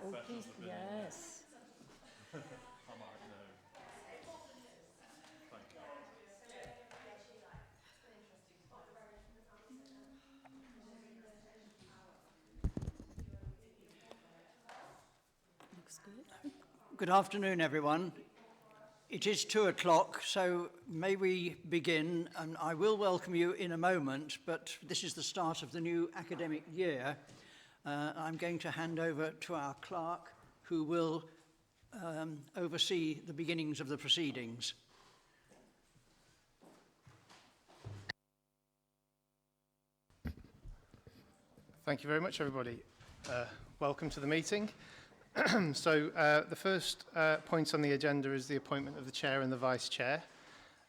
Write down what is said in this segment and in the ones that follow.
Oh, please, yes. I might know. Thank you. Looks good. Good afternoon, everyone. It is 2:00, so may we begin, and I will welcome you in a moment, but this is the start of the new academic year. I'm going to hand over to our clerk, who will oversee the beginnings of the proceedings. Thank you very much, everybody. Welcome to the meeting. So the first point on the agenda is the appointment of the chair and the vice chair.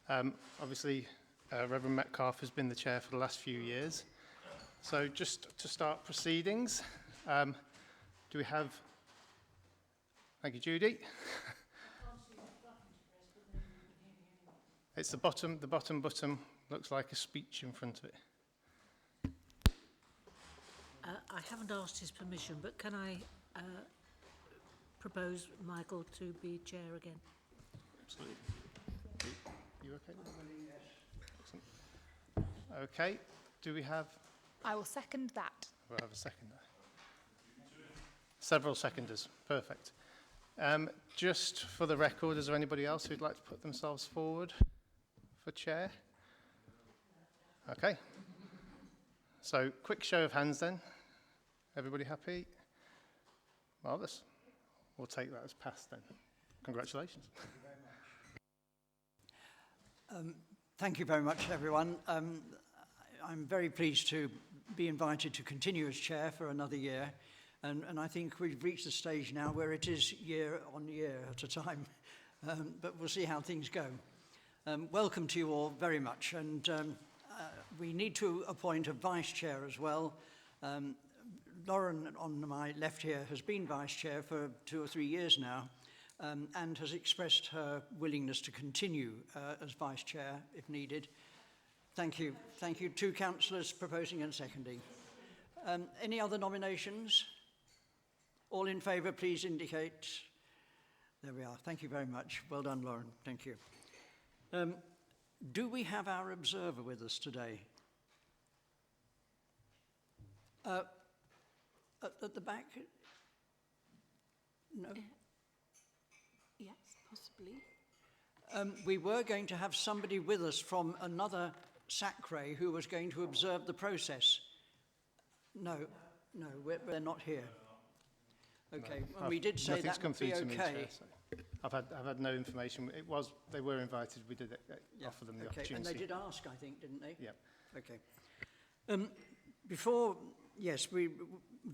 Obviously, Reverend Metcalfe has been the chair for the last few years. So just to start proceedings, do we have... Thank you, Judy. It's the bottom button looks like a speech in front of it. I haven't asked his permission, but can I propose Michael to be chair again? Absolutely. You okay? Excellent. Okay. Do we have... I will second that. We'll have a seconder. Several seconders. Perfect. Just for the record, is there anybody else who'd like to put themselves forward for chair? Okay. So, quick show of hands then. Everybody happy? Marvellous. We'll take that as passed then. Congratulations. Thank you very much, everyone. I'm very pleased to be invited to continue as chair for another year. And I think we've reached the stage now where it is year on year at a time. But we'll see how things go. Welcome to you all very much. And we need to appoint a vice chair as well. Lauren, on my left here, has been vice chair for 2 or 3 years now and has expressed her willingness to continue as vice chair if needed. Thank you. Thank you. 2 councillors proposing and seconding. Any other nominations? All in favour, please indicate. There we are. Thank you very much. Well done, Lauren. Thank you. Do we have our observer with us today? At the back? No? Yes, possibly. We were going to have somebody with us from another sacre who was going to observe the process. No, they're not here. Okay, No, and we did say that would be okay. Chair, so I've had no information. They were invited. We did offer them the opportunity. And they did ask, I think, didn't they? Yeah. Okay.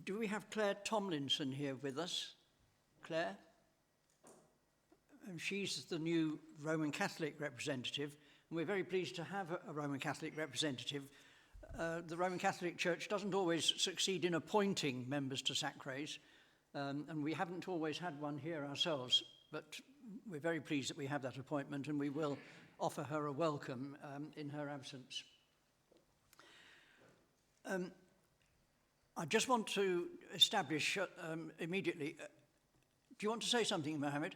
Do we have Claire Tomlinson here with us? Claire? She's the new Roman Catholic representative, and we're very pleased to have a Roman Catholic representative. The Roman Catholic Church doesn't always succeed in appointing members to sacres, and we haven't always had one here ourselves, but we're very pleased that we have that appointment, and we will offer her a welcome in her absence. I just want to establish immediately. Do you want to say something, Mohammed?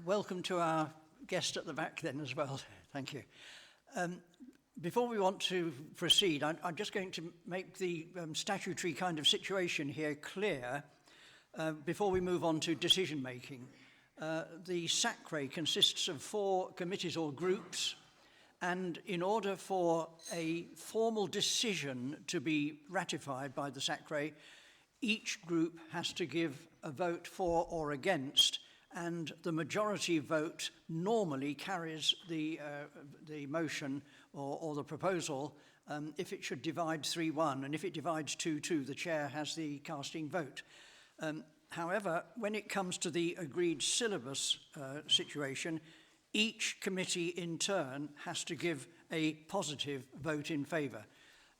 Welcome to our guest at the back then as well. Thank you. Before we want to proceed, I'm just going to make the statutory kind of situation here clear before we move on to decision making. The sacre consists of 4 committees or groups, and in order for a formal decision to be ratified by the sacre, each group has to give a vote for or against, and the majority vote normally carries the motion or the proposal if it should divide 3-1, and if it divides 2-2, the chair has the casting vote. However, when it comes to the agreed syllabus situation, each committee in turn has to give a positive vote in favour.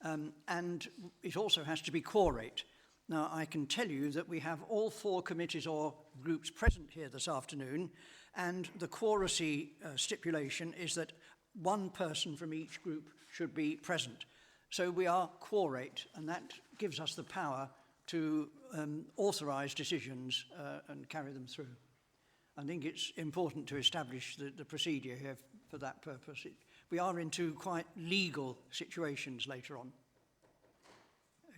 And it also has to be quorate. Now, I can tell you that we have all 4 committees or groups present here this afternoon, and the quoracy stipulation is that 1 person from each group should be present. So we are quorate, and that gives us the power to authorise decisions and carry them through. I think it's important to establish the procedure here for that purpose. We are into quite legal situations later on.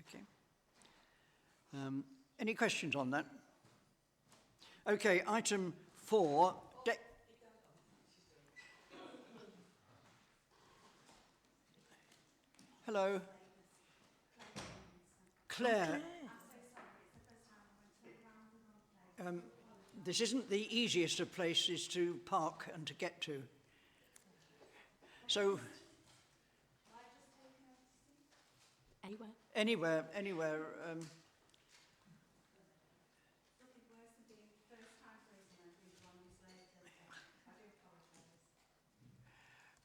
Okay. Any questions on that? Okay, item 4. Hello. Claire. This isn't the easiest of places to park and to get to. So, Anywhere? anywhere.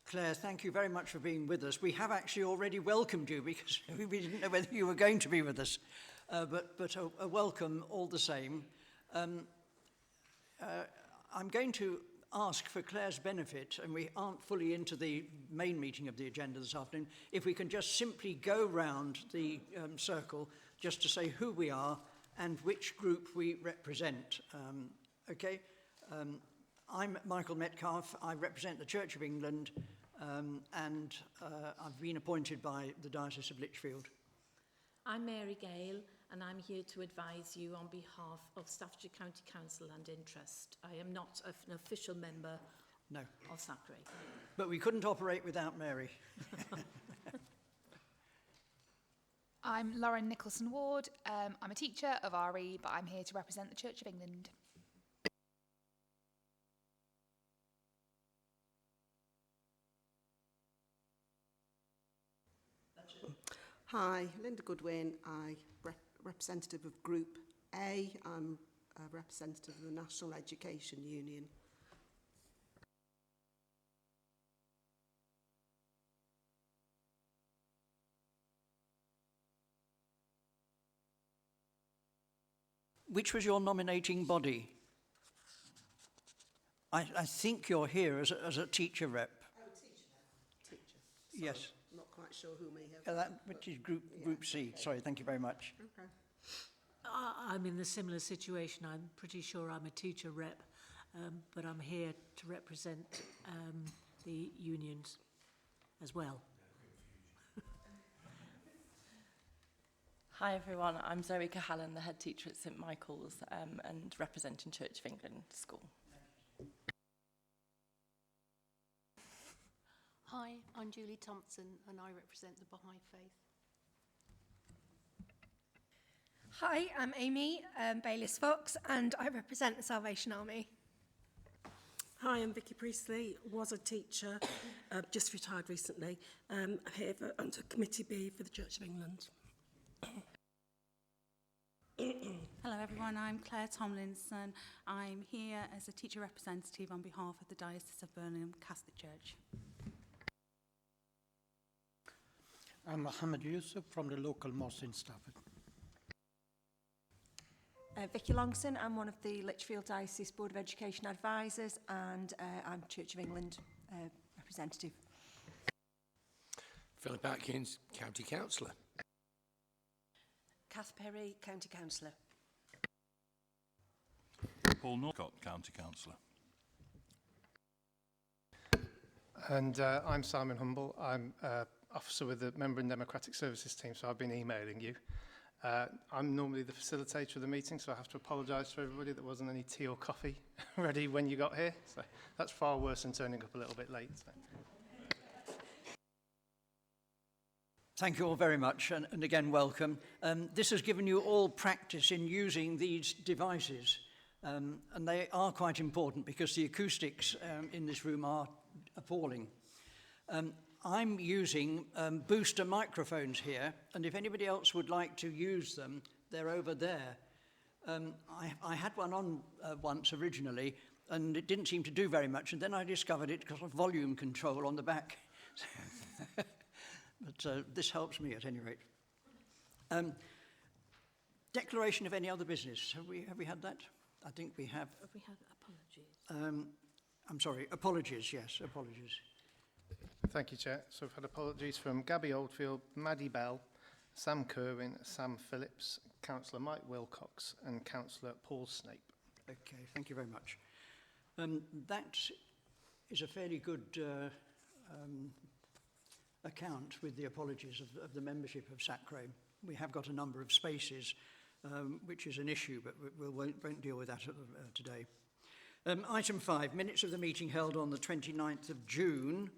Claire, thank you very much for being with us. We have actually already welcomed you because we didn't know whether you were going to be with us, but a welcome all the same. I'm going to ask for Claire's benefit, and we aren't fully into the main meeting of the agenda this afternoon, if we can just simply go round the circle just to say who we are and which group we represent. Okay? I'm Michael Metcalfe. I represent the Church of England, and I've been appointed by the Diocese of Lichfield. I'm Mary Gale, and I'm here to advise you on behalf of Staffordshire County Council and Interest. I am not an official member of SACRE. But we couldn't operate without Mary. I'm Lauren Nicholson-Ward. I'm a teacher of RE, but I'm here to represent the Church of England. Hi, Linda Goodwin. I'm representative of Group A. I'm a representative of the National Education Union. Which was your nominating body? I think you're here as a teacher rep. Oh, teacher. Yes. I'm not quite sure who may have... Which is Group C. Sorry, thank you very much. Okay. I'm in a similar situation. I'm pretty sure I'm a teacher rep, but I'm here to represent the unions as well. Hi everyone, I'm Zoe Cahallan, the head teacher at St Michael's and representing Church of England School. Hi, I'm Julie Thompson and I represent the Baha'i Faith. Hi, I'm Amy Bayliss-Fox and I represent the Salvation Army. Hi, I'm Vicky Priestley, was a teacher, just retired recently. I'm here under Committee B for the Church of England. Hello everyone, I'm Claire Tomlinson. I'm here as a teacher representative on behalf of the Diocese of Birmingham Catholic Church. I'm Mohammed Yusuf from the local mosque in Stafford. Vicky Longson, I'm one of the Lichfield Diocese Board of Education Advisors and I'm Church of England representative. Philip Atkins, County Councillor. Kath Perry, County Councillor. Paul Norcott, County Councillor. And I'm Simon Humble. I'm officer with the Member and Democratic Services team, so I've been emailing you. I'm normally the facilitator of the meeting, so I have to apologise to everybody that wasn't any tea or coffee ready when you got here. So that's far worse than turning up a little bit late. So. Thank you all very much, and again, welcome. This has given you all practice in using these devices, and they are quite important because the acoustics in this room are appalling. I'm using booster microphones here, and if anybody else would like to use them, they're over there. I had one on once originally, and it didn't seem to do very much, and then I discovered it got a volume control on the back. But this helps me at any rate. Declaration of any other business. Have we had that? I think we have. Have we had apologies? I'm sorry, apologies, yes, apologies. Thank you, Chair. So we've had apologies from Gabby Oldfield, Maddie Bell, Sam Kerwin, Sam Phillips, Councillor Mike Wilcox and Councillor Paul Snape. Okay, thank you very much. That is a fairly good account with the apologies of the membership of SACRE. We have got a number of spaces, which is an issue, but we won't deal with that today. Item 5, minutes of the meeting held on the 29th of June.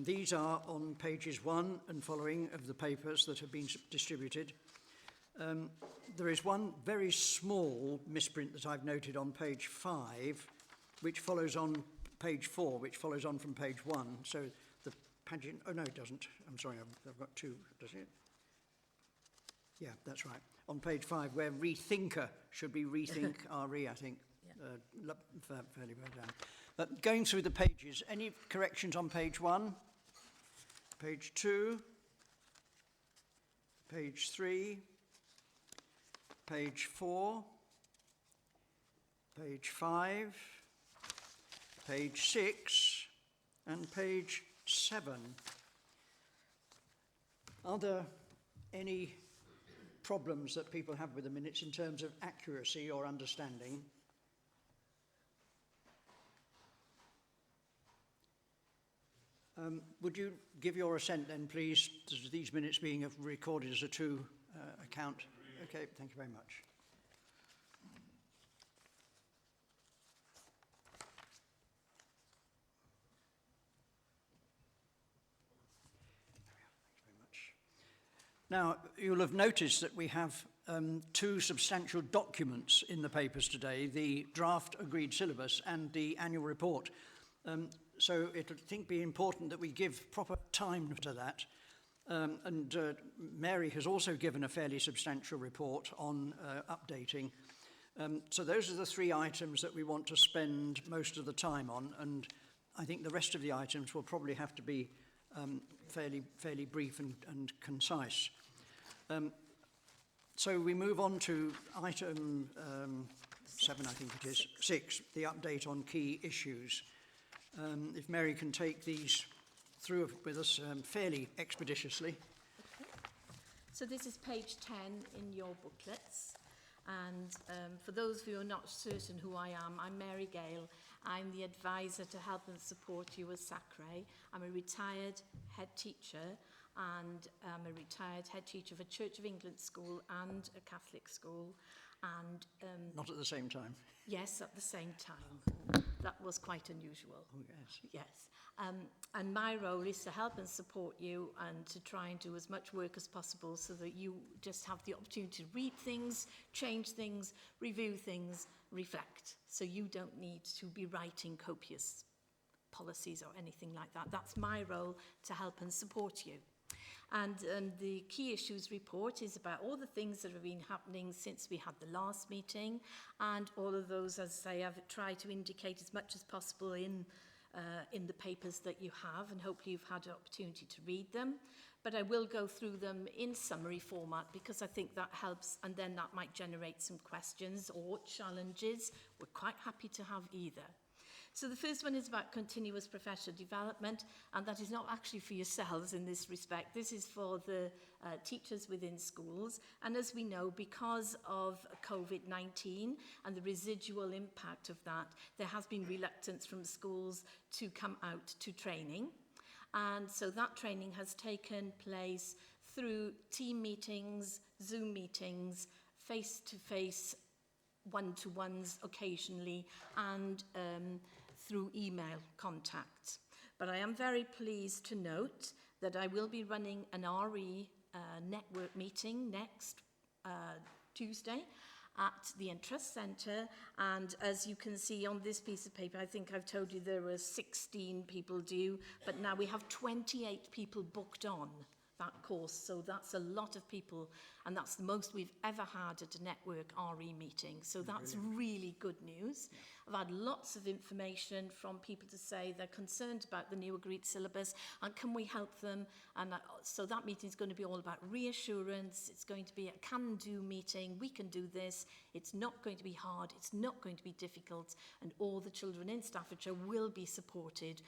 These are on pages 1 and following of the papers that have been distributed. There is one very small misprint that I've noted on page 5, which follows on page 4, which follows on from page 1. So the pageant, oh no, it doesn't. I'm sorry, I've got 2, does it? Yeah, that's right. On page 5, where rethinker should be rethink RE, I think. Fairly well down. But going through the pages, any corrections on page 1, page 2, page 3, page 4, page 5, page 6, and page 7. Are there any problems that people have with the minutes in terms of accuracy or understanding? Would you give your assent then, please, to these minutes being recorded as a two account? Okay, thank you very much. Now, you'll have noticed that we have 2 substantial documents in the papers today, the draft agreed syllabus and the annual report. So it would, I think, be important that we give proper time to that. Mary has also given a fairly substantial report on updating. So those are the 3 items that we want to spend most of the time on, and I think the rest of the items will probably have to be fairly brief and concise. So we move on to item 7, I think it is, 6, the update on key issues. If Mary can take these through with us fairly expeditiously. Okay. So this is page 10 in your booklets. And for those of you who are not certain who I am, I'm Mary Gale. I'm the advisor to help and support you as SACRE. I'm a retired head teacher, and I'm a retired head teacher of a Church of England school and a Catholic school. And not at the same time? Yes, at the same time. That was quite unusual. Oh, yes. Yes. And my role is to help and support you and to try and do as much work as possible so that you just have the opportunity to read things, change things, review things, reflect. So you don't need to be writing copious policies or anything like that. That's my role, to help and support you. And the key issues report is about all the things that have been happening since we had the last meeting, and all of those, as I say, I've tried to indicate as much as possible in the papers that you have, and hopefully you've had an opportunity to read them. But I will go through them in summary format because I think that helps, and then that might generate some questions or challenges. We're quite happy to have either. So the first one is about continuous professional development, and that is not actually for yourselves in this respect. This is for the teachers within schools. And as we know, because of COVID-19 and the residual impact of that, there has been reluctance from schools to come out to training. And so that training has taken place through team meetings, Zoom meetings, face-to-face one-to-ones occasionally, and through email contacts. But I am very pleased to note that I will be running an RE network meeting next Tuesday at the Interest Centre, and as you can see on this piece of paper, I think I've told you there were 16 people due, but now we have 28 people booked on that course. So that's a lot of people, and that's the most we've ever had at a network RE meeting. So that's really good news. Yeah. I've had lots of information from people to say they're concerned about the new agreed syllabus and can we help them. And so that meeting is going to be all about reassurance. It's going to be a can-do meeting. We can do this. It's not going to be hard. It's not going to be difficult. And all the children in Staffordshire will be supported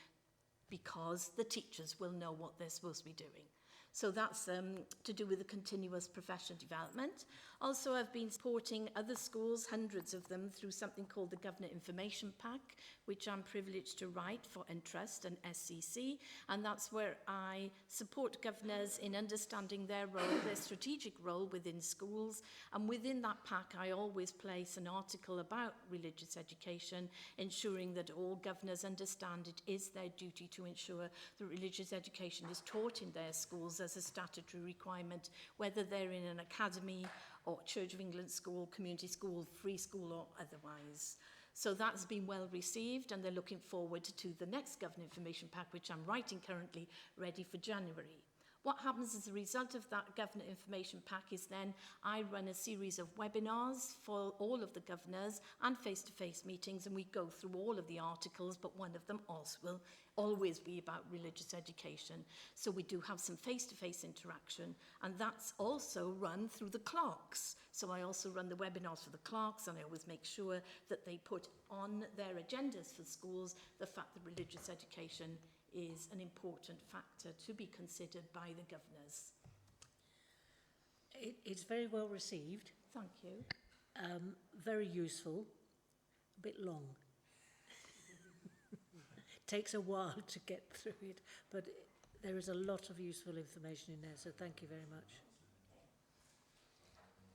because the teachers will know what they're supposed to be doing. So that's to do with the continuous professional development. Also, I've been supporting other schools, hundreds of them, through something called the Governor Information Pack, which I'm privileged to write for Entrust and SCC. And that's where I support governors in understanding their role, their strategic role within schools. And within that pack, I always place an article about religious education, ensuring that all governors understand it is their duty to ensure that religious education is taught in their schools as a statutory requirement, whether they're in an academy or Church of England school, community school, free school or otherwise. So that's been well received, and they're looking forward to the next Governor Information Pack, which I'm writing currently, ready for January. What happens as a result of that Governor Information Pack is then I run a series of webinars for all of the governors and face-to-face meetings, and we go through all of the articles, but one of them also will always be about religious education. So we do have some face-to-face interaction, and that's also run through the clerks. So I also run the webinars for the clerks, and I always make sure that they put on their agendas for schools the fact that religious education is an important factor to be considered by the governors. It's very well received. Thank you. Very useful, a bit long. Takes a while to get through it, but there is a lot of useful information in there, so thank you very much.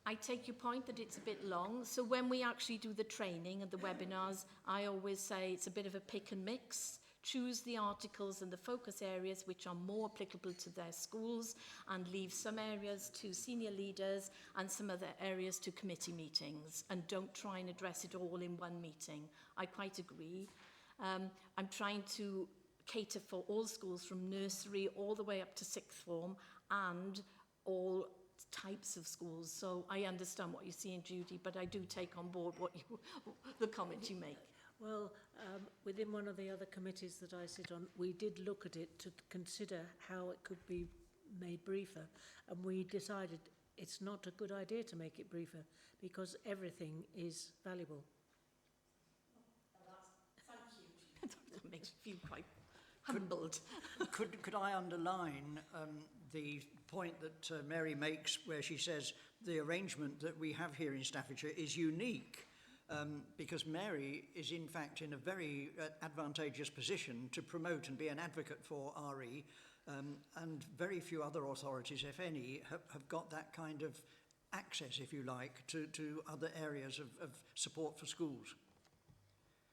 I take your point that it's a bit long, so when we actually do the training and the webinars, I always say it's a bit of a pick and mix. Choose the articles and the focus areas which are more applicable to their schools and leave some areas to senior leaders and some other areas to committee meetings, and don't try and address it all in one meeting. I quite agree. I'm trying to cater for all schools from nursery all the way up to sixth form and all types of schools. So I understand what you're saying, Judy, but I do take on board the comment you make. Well, within one of the other committees that I sit on, we did look at it to consider how it could be made briefer, and we decided it's not a good idea to make it briefer because everything is valuable. Thank you. That makes me feel quite humbled. Could I underline the point that Mary makes where she says the arrangement that we have here in Staffordshire is unique? Because Mary is in fact in a very advantageous position to promote and be an advocate for RE, and very few other authorities, if any, have got that kind of access, if you like, to other areas of support for schools.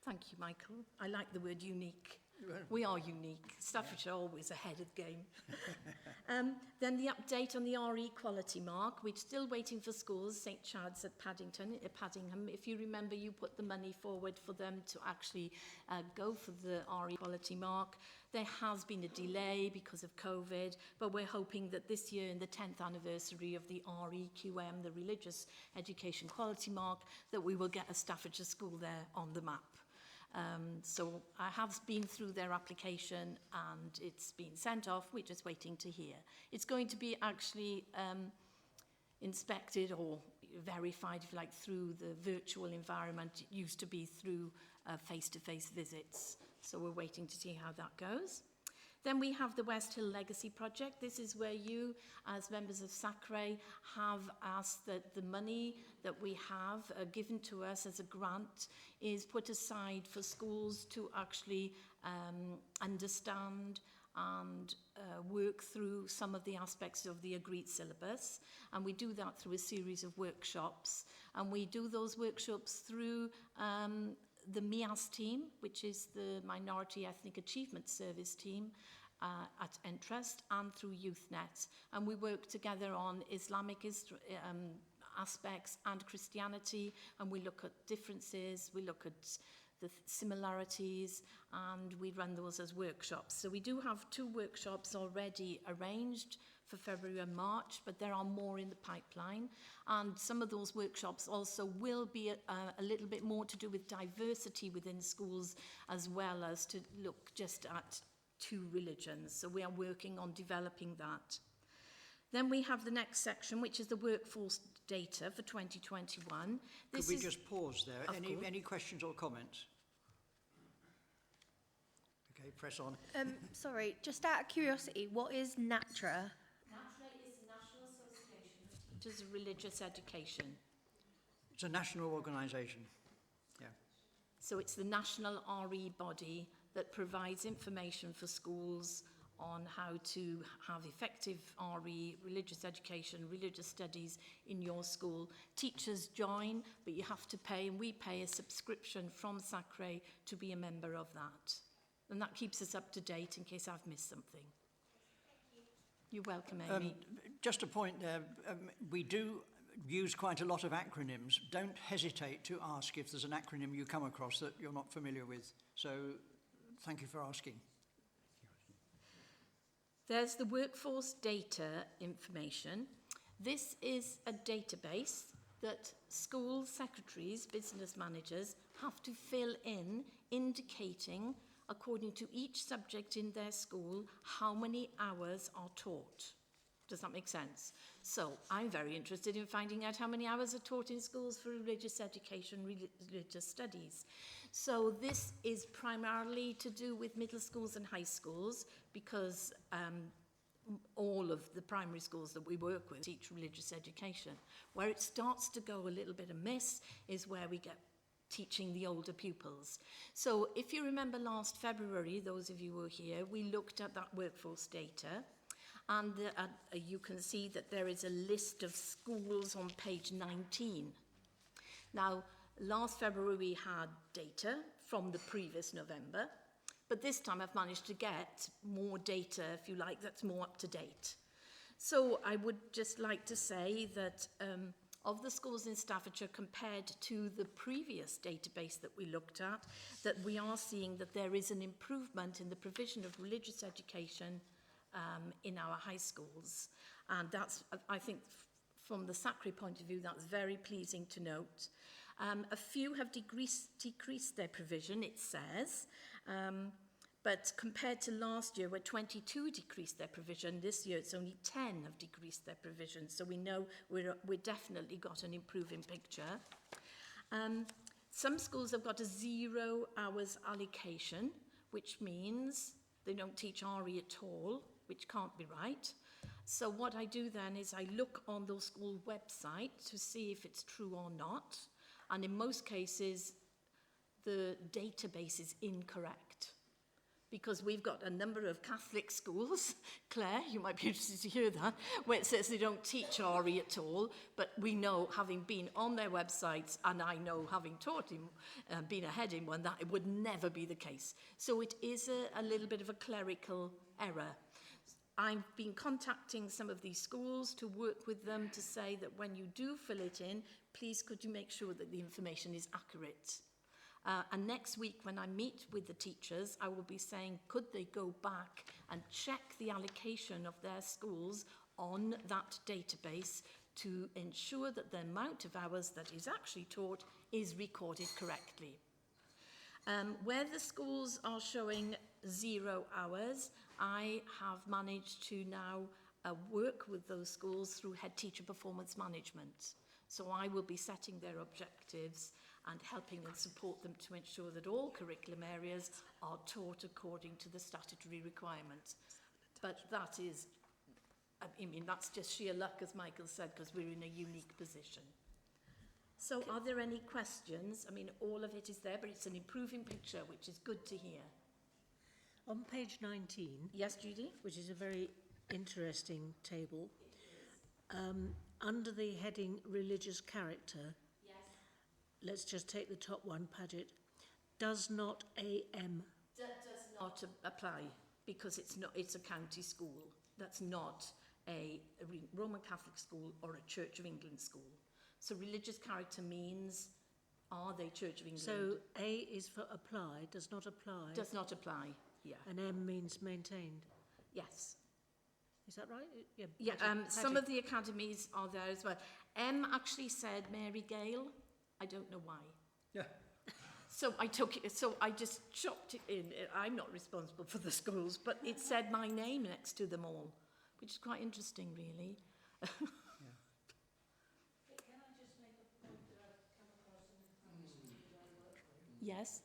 Thank you, Michael. I like the word unique. We are unique. Staffordshire always ahead of the game. Then the update on the RE quality mark. We're still waiting for schools, St Chad's at Paddingham. If you remember, you put the money forward for them to actually go for the RE quality mark. There has been a delay because of COVID, but we're hoping that this year, in the 10th anniversary of the REQM, the Religious Education Quality Mark, that we will get a Staffordshire school there on the map. So I have been through their application and it's been sent off. We're just waiting to hear. It's going to be actually inspected or verified, if you like, through the virtual environment. It used to be through face-to-face visits. So we're waiting to see how that goes. Then we have the West Hill Legacy Project. This is where you, as members of SACRE, have asked that the money that we have given to us as a grant is put aside for schools to actually understand and work through some of the aspects of the agreed syllabus. And we do that through a series of workshops. And we do those workshops through the MIAS team, which is the Minority Ethnic Achievement Service team at Entrust, and through YouthNet. And we work together on Islamic aspects and Christianity, and we look at differences, we look at the similarities, and we run those as workshops. So we do have 2 workshops already arranged for February and March, but there are more in the pipeline. And some of those workshops also will be a little bit more to do with diversity within schools, as well as to look just at two religions. So we are working on developing that. Then we have the next section, which is the workforce data for 2021. Could we just pause there? Any questions or comments? Okay, press on. Sorry, just out of curiosity, what is NATRA? NATRA is the National Association of Teachers of Religious Education. It's a national organisation. Yeah. So it's the national RE body that provides information for schools on how to have effective RE, religious education, religious studies in your school. Teachers join, but you have to pay, and we pay a subscription from Sacre to be a member of that. And that keeps us up to date in case I've missed something. You're welcome, Amy. Just a point there, we do use quite a lot of acronyms. Don't hesitate to ask if there's an acronym you come across that you're not familiar with. So thank you for asking. There's the workforce data information. This is a database that school secretaries, business managers, have to fill in, indicating, according to each subject in their school, how many hours are taught. Does that make sense? So I'm very interested in finding out how many hours are taught in schools for religious education, religious studies. So this is primarily to do with middle schools and high schools, because all of the primary schools that we work with teach religious education. Where it starts to go a little bit amiss is where we get teaching the older pupils. So if you remember last February, those of you who were here, we looked at that workforce data, and you can see that there is a list of schools on page 19. Now, last February we had data from the previous November, but this time I've managed to get more data, if you like, that's more up to date. So I would just like to say that of the schools in Staffordshire compared to the previous database that we looked at, that we are seeing that there is an improvement in the provision of religious education in our high schools. And that's, I think, from the Sacre point of view, that's very pleasing to note. A few have decreased their provision, it says, but compared to last year, where 22 decreased their provision, this year it's only 10 have decreased their provision. So we know we're definitely got an improving picture. Some schools have got a 0 hours allocation, which means they don't teach RE at all, which can't be right. So what I do then is I look on those school websites to see if it's true or not. And in most cases, the database is incorrect, because we've got a number of Catholic schools, Claire, you might be interested to hear that, where it says they don't teach RE at all, but we know, having been on their websites, and I know, having taught him, been ahead in one, that it would never be the case. So it is a little bit of a clerical error. I've been contacting some of these schools to work with them to say that when you do fill it in, please could you make sure that the information is accurate. And next week when I meet with the teachers, I will be saying, could they go back and check the allocation of their schools on that database to ensure that the amount of hours that is actually taught is recorded correctly. Where the schools are showing 0 hours, I have managed to now work with those schools through head teacher performance management. So I will be setting their objectives and helping and support them to ensure that all curriculum areas are taught according to the statutory requirements. But that is, I mean, that's just sheer luck, as Michael said, because we're in a unique position. So are there any questions? I mean, all of it is there, but it's an improving picture, which is good to hear. On page 19, yes, Judy, which is a very interesting table, under the heading religious character, yes, let's just take the top one, Paget, does not AM. That does not apply, because it's a county school. That's not a Roman Catholic school or a Church of England school. So religious character means, are they Church of England? So A is for apply, does not apply. Does not apply, yeah. And M means maintained. Yes. Is that right? Yeah, Yeah, Paddy. some of the academies are there as well. M actually said Mary Gale. I don't know why. Yeah. So I took it, so I just chopped it in. I'm not responsible for the schools, but it said my name next to them all, which is quite interesting, really. Yes.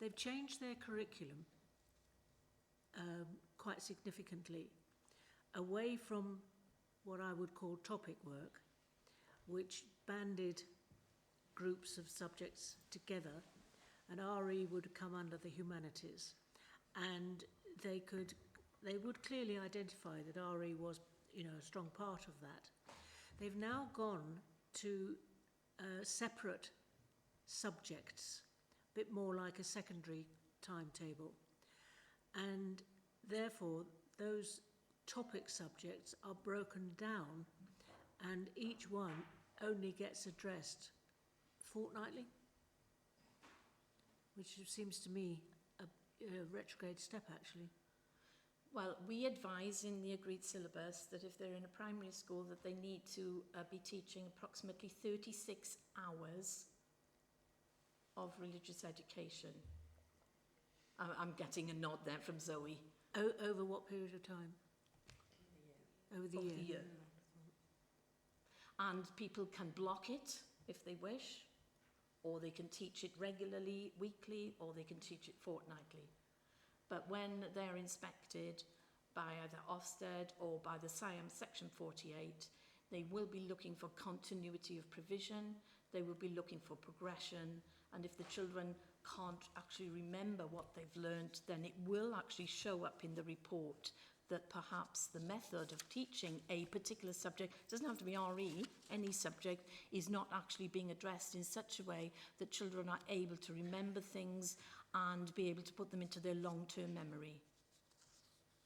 They've changed their curriculum quite significantly away from what I would call topic work, which banded groups of subjects together, and RE would come under the humanities, and they would clearly identify that RE was, a strong part of that. They've now gone to separate subjects, a bit more like a secondary timetable, and therefore those topic subjects are broken down, and each one only gets addressed fortnightly, which seems to me a retrograde step, actually. Well, we advise in the agreed syllabus that if they're in a primary school that they need to be teaching approximately 36 hours of religious education. I'm getting a nod there from Zoe. Over what period of time? Over the year. And people can block it if they wish, or they can teach it regularly, weekly, or they can teach it fortnightly. But when they're inspected by either Ofsted or by the SIAM Section 48, they will be looking for continuity of provision, they will be looking for progression, and if the children can't actually remember what they've learned, then it will actually show up in the report that perhaps the method of teaching a particular subject, it doesn't have to be RE, any subject, is not actually being addressed in such a way that children are able to remember things and be able to put them into their long-term memory.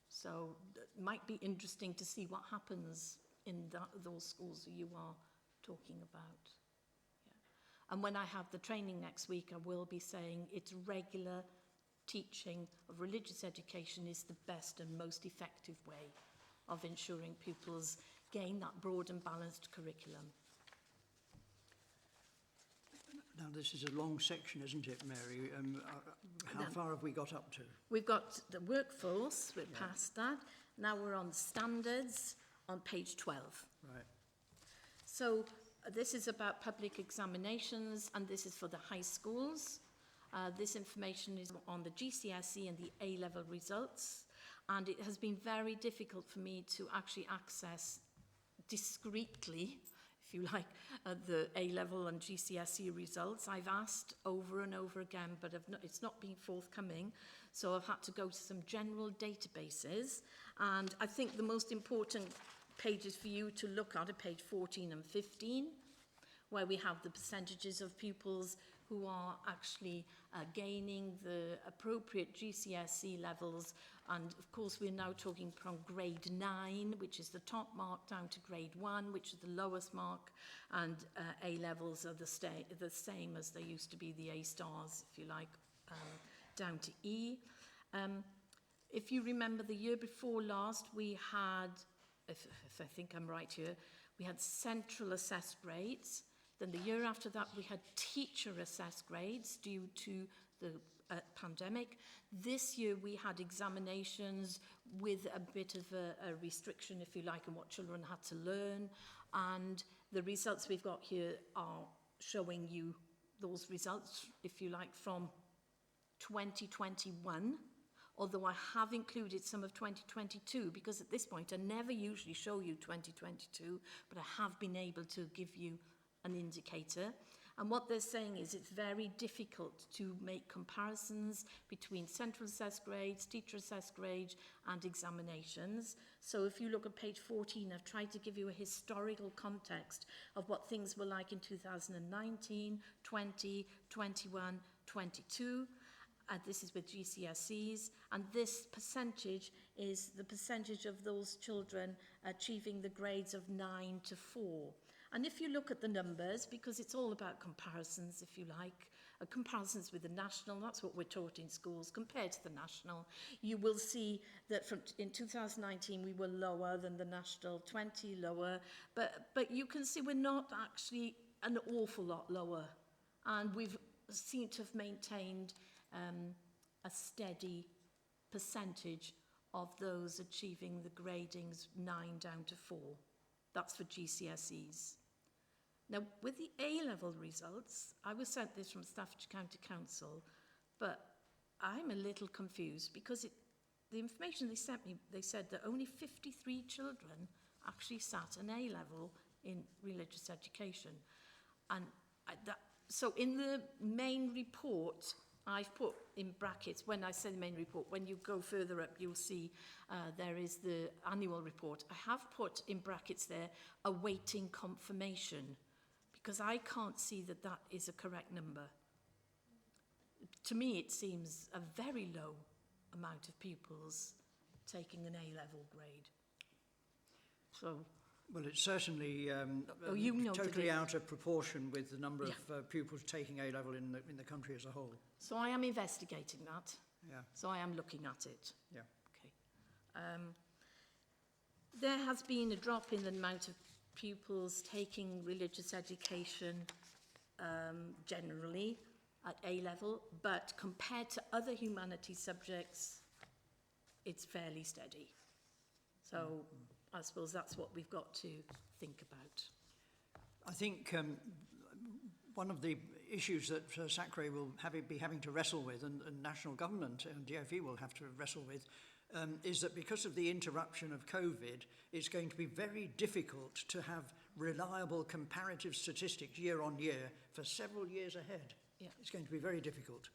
So it might be interesting to see what happens in those schools that you are talking about. Yeah. And when I have the training next week, I will be saying it's regular teaching of religious education is the best and most effective way of ensuring pupils gain that broad and balanced curriculum. Now, this is a long section, isn't it, Mary? How far have we got up to? We've got the workforce, we're past that. Now we're on standards on page 12. Right. So this is about public examinations, and this is for the high schools. This information is on the GCSE and the A-level results, and it has been very difficult for me to actually access discreetly, if you like, the A-level and GCSE results. I've asked over and over again, but it's not been forthcoming, so I've had to go to some general databases, and I think the most important pages for you to look at are page 14 and 15, where we have the percentages of pupils who are actually gaining the appropriate GCSE levels. And of course, we're now talking from grade 9, which is the top mark, down to grade 1, which is the lowest mark. And A levels are the same as they used to be, the A stars, if you like, down to E. If you remember the year before last, we had, if I think I'm right here, we had central assessed grades. Then the year after that, we had teacher assessed grades due to the pandemic. This year, we had examinations with a bit of a restriction, if you like, on what children had to learn. And the results we've got here are showing you those results, if you like, from 2021. Although I have included some of 2022, because at this point, I never usually show you 2022, but I have been able to give you an indicator. And what they're saying is it's very difficult to make comparisons between central assessed grades, teacher assessed grades, and examinations. So if you look at page 14, I've tried to give you a historical context of what things were like in 2019, 20, 21, 22. This is with GCSEs, and this percentage is the percentage of those children achieving the grades of 9 to 4. And if you look at the numbers, because it's all about comparisons, if you like, comparisons with the national, that's what we're taught in schools, compared to the national, you will see that in 2019 we were lower than the national, 20 lower, but you can see we're not actually an awful lot lower, and we've seemed to have maintained a steady percentage of those achieving the gradings 9 down to 4. That's for GCSEs. Now, with the A-level results, I was sent this from Stafford County Council, but I'm a little confused because the information they sent me, they said that only 53 children actually sat an A-level in religious education. And so in the main report, I've put in brackets, when I say the main report, when you go further up, you'll see there is the annual report. I have put in brackets there, awaiting confirmation, because I can't see that that is a correct number. To me, it seems a very low amount of pupils taking an A-level grade. So, well, it's certainly totally out of proportion with the number of pupils taking A-level in the country as a whole. So I am investigating that. Yeah. So I am looking at it. Yeah. Okay. There has been a drop in the amount of pupils taking religious education generally at A-level, but compared to other humanities subjects, it's fairly steady. So I suppose that's what we've got to think about. I think one of the issues that SACRE will be having to wrestle with, and national government and DfE will have to wrestle with, is that because of the interruption of COVID, it's going to be very difficult to have reliable comparative statistics year on year for several years ahead. Yeah. It's going to be very difficult.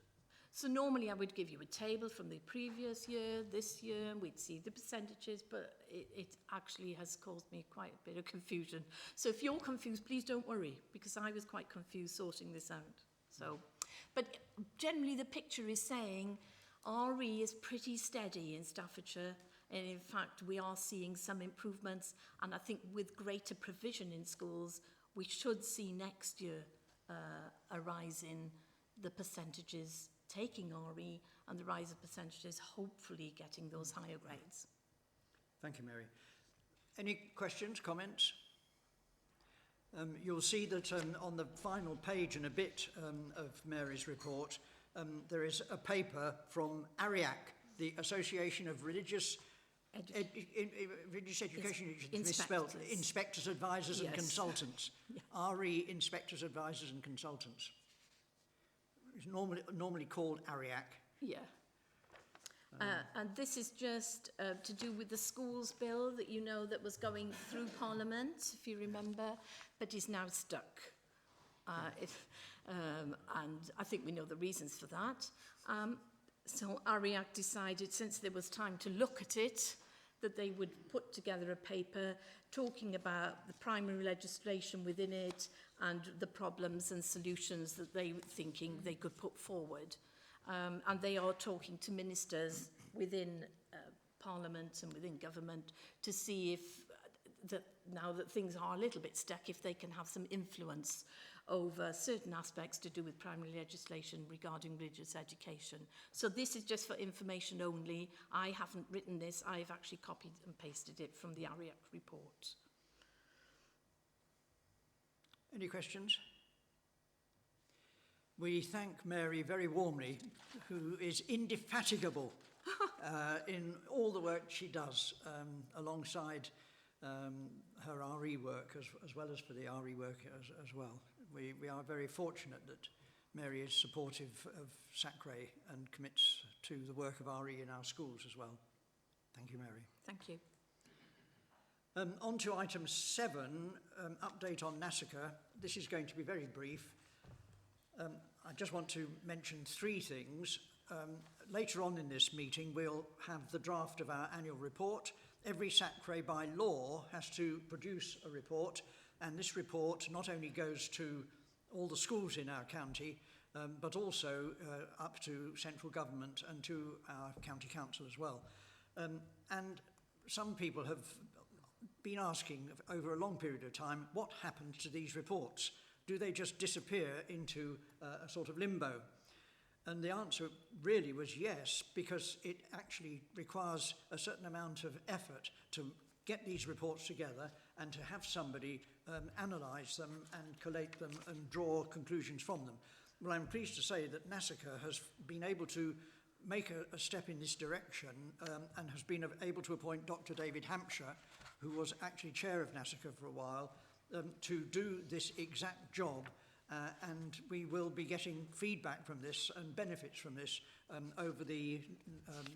So normally I would give you a table from the previous year, this year, and we'd see the percentages, but it actually has caused me quite a bit of confusion. So if you're confused, please don't worry, because I was quite confused sorting this out. So, but generally the picture is saying RE is pretty steady in Staffordshire, and in fact we are seeing some improvements, and I think with greater provision in schools, we should see next year a rise in the percentages taking RE and the rise of percentages hopefully getting those higher grades. Thank you, Mary. Any questions, comments? You'll see that on the final page and a bit of Mary's report, there is a paper from ARIAC, the Association of Religious Education, misspelled, Inspectors, Advisors and Consultants. Yeah. RE Inspectors, Advisors and Consultants. It's normally called ARIAC. Yeah. And this is just to do with the schools bill that you know that was going through Parliament, if you remember, but is now stuck. And I think we know the reasons for that. So ARIAC decided, since there was time to look at it, that they would put together a paper talking about the primary legislation within it and the problems and solutions that they were thinking they could put forward. And they are talking to ministers within Parliament and within government to see if, now that things are a little bit stuck, if they can have some influence over certain aspects to do with primary legislation regarding religious education. So this is just for information only. I haven't written this. I've actually copied and pasted it from the ARIAC report. Any questions? We thank Mary very warmly, who is indefatigable in all the work she does alongside her RE work as well as for the RE work as well. We are very fortunate that Mary is supportive of SACRE and commits to the work of RE in our schools as well. Thank you, Mary. Thank you. On to item 7, update on NASICA. This is going to be very brief. I just want to mention 3 things. Later on in this meeting, we'll have the draft of our annual report. Every SACRE by law has to produce a report, and this report not only goes to all the schools in our county, but also up to central government and to our county council as well. And some people have been asking over a long period of time, what happened to these reports? do they just disappear into a sort of limbo? And the answer really was yes, because it actually requires a certain amount of effort to get these reports together and to have somebody analyse them and collate them and draw conclusions from them. Well, I'm pleased to say that NASICA has been able to make a step in this direction and has been able to appoint Dr. David Hampshire, who was actually chair of NASICA for a while, to do this exact job. And we will be getting feedback from this and benefits from this over the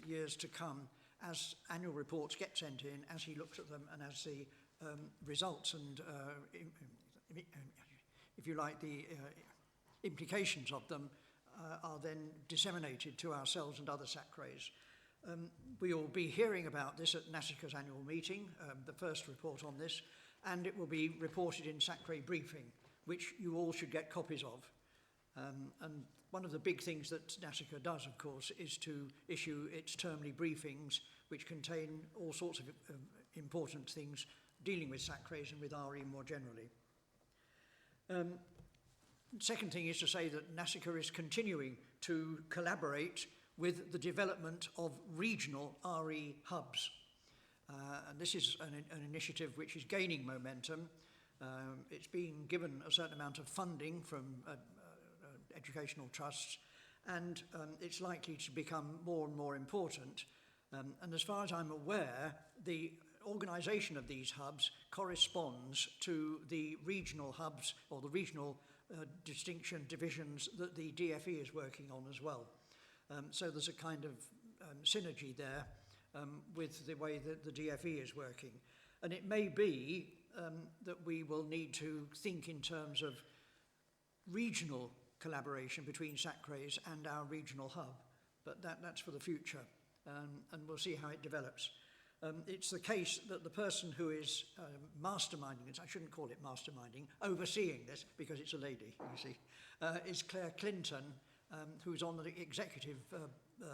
years to come as annual reports get sent in, as he looks at them, and as the results and, if you like, the implications of them are then disseminated to ourselves and other SACRAs. We will be hearing about this at NASICA's annual meeting, the first report on this, and it will be reported in SACRA briefing, which you all should get copies of. And one of the big things that NASICA does, of course, is to issue its termly briefings, which contain all sorts of important things dealing with SACRAs and with RE more generally. Second thing is to say that NASICA is continuing to collaborate with the development of regional RE hubs. And this is an initiative which is gaining momentum. It's being given a certain amount of funding from educational trusts, and it's likely to become more and more important. And as far as I'm aware, the organisation of these hubs corresponds to the regional hubs or the regional divisions that the DFE is working on as well. So there's a kind of synergy there with the way that the DFE is working. And it may be that we will need to think in terms of regional collaboration between SACRAs and our regional hub, but that's for the future, and we'll see how it develops. It's the case that the person who is masterminding this, I shouldn't call it masterminding, overseeing this, because it's a lady, you see, is Claire Clinton, who's on the executive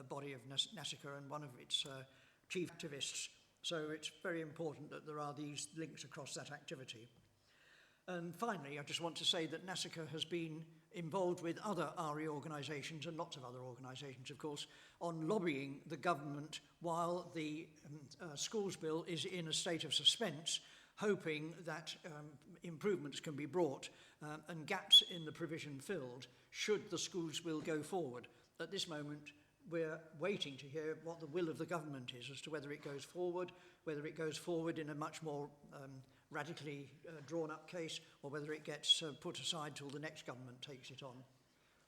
body of NASICA and one of its chief activists. So it's very important that there are these links across that activity. And finally, I just want to say that NASICA has been involved with other RE organisations and lots of other organisations, of course, on lobbying the government while the schools bill is in a state of suspense, hoping that improvements can be brought and gaps in the provision filled should the schools bill go forward. At this moment, we're waiting to hear what the will of the government is as to whether it goes forward in a much more radically drawn-up case, or whether it gets put aside till the next government takes it on.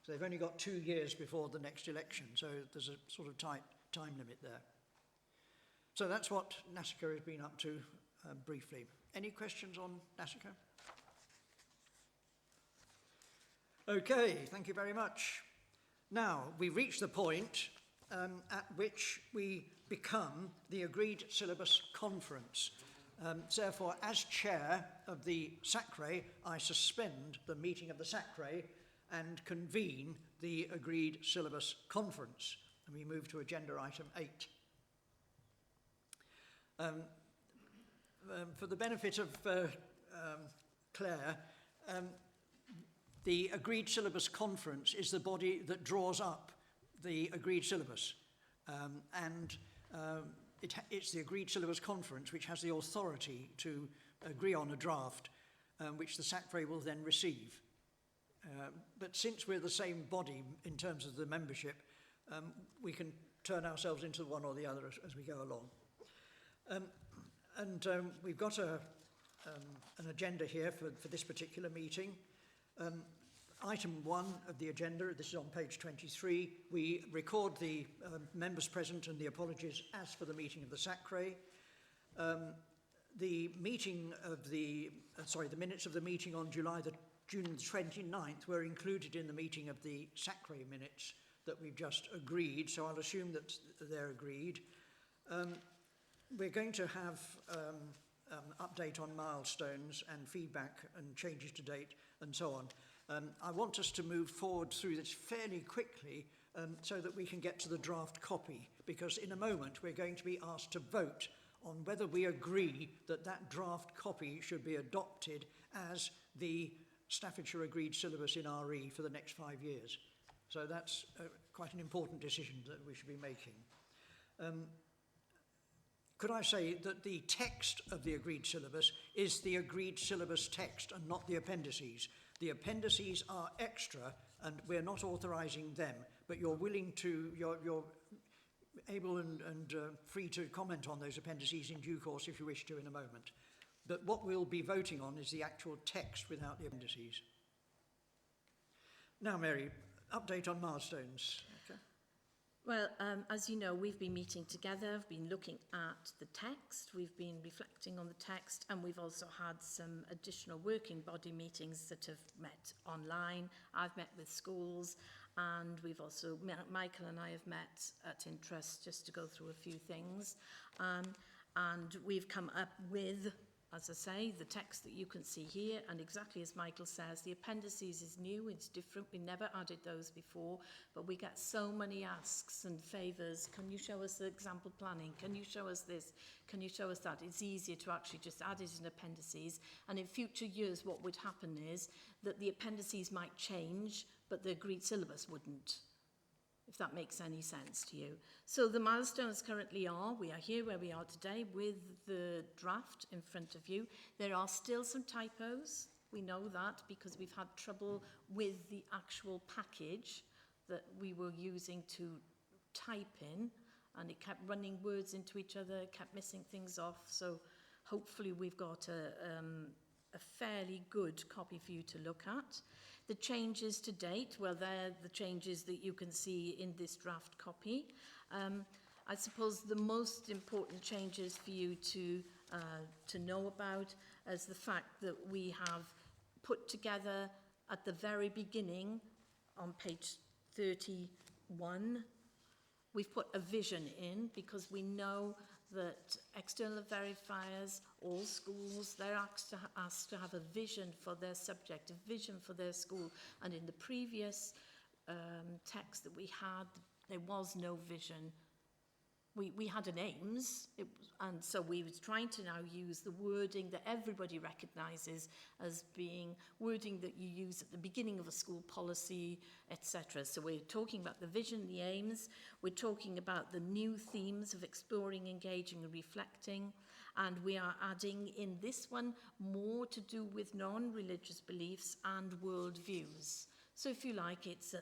So they've only got 2 years before the next election, so there's a sort of tight time limit there. So that's what NASICA has been up to briefly. Any questions on NASICA? Okay, thank you very much. Now, we've reached the point at which we become the Agreed Syllabus Conference. Therefore, as chair of the SACRA, I suspend the meeting of the SACRA and convene the Agreed Syllabus Conference. And we move to agenda item 8. For the benefit of Claire, the Agreed Syllabus Conference is the body that draws up the Agreed Syllabus. It's the Agreed Syllabus Conference which has the authority to agree on a draft, which the SACRA will then receive. But since we're the same body in terms of the membership, we can turn ourselves into one or the other as we go along. We've got an agenda here for this particular meeting. Item 1 of the agenda, this is on page 23, we record the members present and the apologies as for the meeting of the SACRA. The minutes of the meeting on June 29th were included in the meeting of the SACRA minutes that we've just agreed, so I'll assume that they're agreed. We're going to have update on milestones and feedback and changes to date and so on. I want us to move forward through this fairly quickly so that we can get to the draft copy, because in a moment we're going to be asked to vote on whether we agree that that draft copy should be adopted as the Staffordshire agreed syllabus in RE for the next 5 years. So that's quite an important decision that we should be making. Could I say that the text of the agreed syllabus is the agreed syllabus text and not the appendices? The appendices are extra and we're not authorising them, but you're able and free to comment on those appendices in due course if you wish to in a moment. But what we'll be voting on is the actual text without the appendices. Now, Mary, update on milestones. Okay. Well, as you know, we've been meeting together, we've been looking at the text, we've been reflecting on the text, and we've also had some additional working body meetings that have met online. I've met with schools, and we've also, Michael and I have met at Interest just to go through a few things. And we've come up with, as I say, the text that you can see here, and exactly as Michael says, the appendices is new, it's different, we never added those before, but we get so many asks and favours. Can you show us the example planning? Can you show us this? Can you show us that? It's easier to actually just add it in appendices, and in future years what would happen is that the appendices might change, but the agreed syllabus wouldn't, if that makes any sense to you. So the milestones currently are, we are here where we are today with the draft in front of you. There are still some typos. We know that because we've had trouble with the actual package that we were using to type in, and it kept running words into each other, kept missing things off. So hopefully we've got a fairly good copy for you to look at. The changes to date, well, they're the changes that you can see in this draft copy. I suppose the most important changes for you to know about is the fact that we have put together at the very beginning on page 31, we've put a vision in because we know that external verifiers, all schools, they're asked to have a vision for their subject, a vision for their school. And in the previous text that we had, there was no vision. We had an aims, and so we was trying to now use the wording that everybody recognises as being wording that you use at the beginning of a school policy, etc. So we're talking about the vision, the aims, we're talking about the new themes of exploring, engaging and reflecting, and we are adding in this one more to do with non-religious beliefs and worldviews. So if you like, it's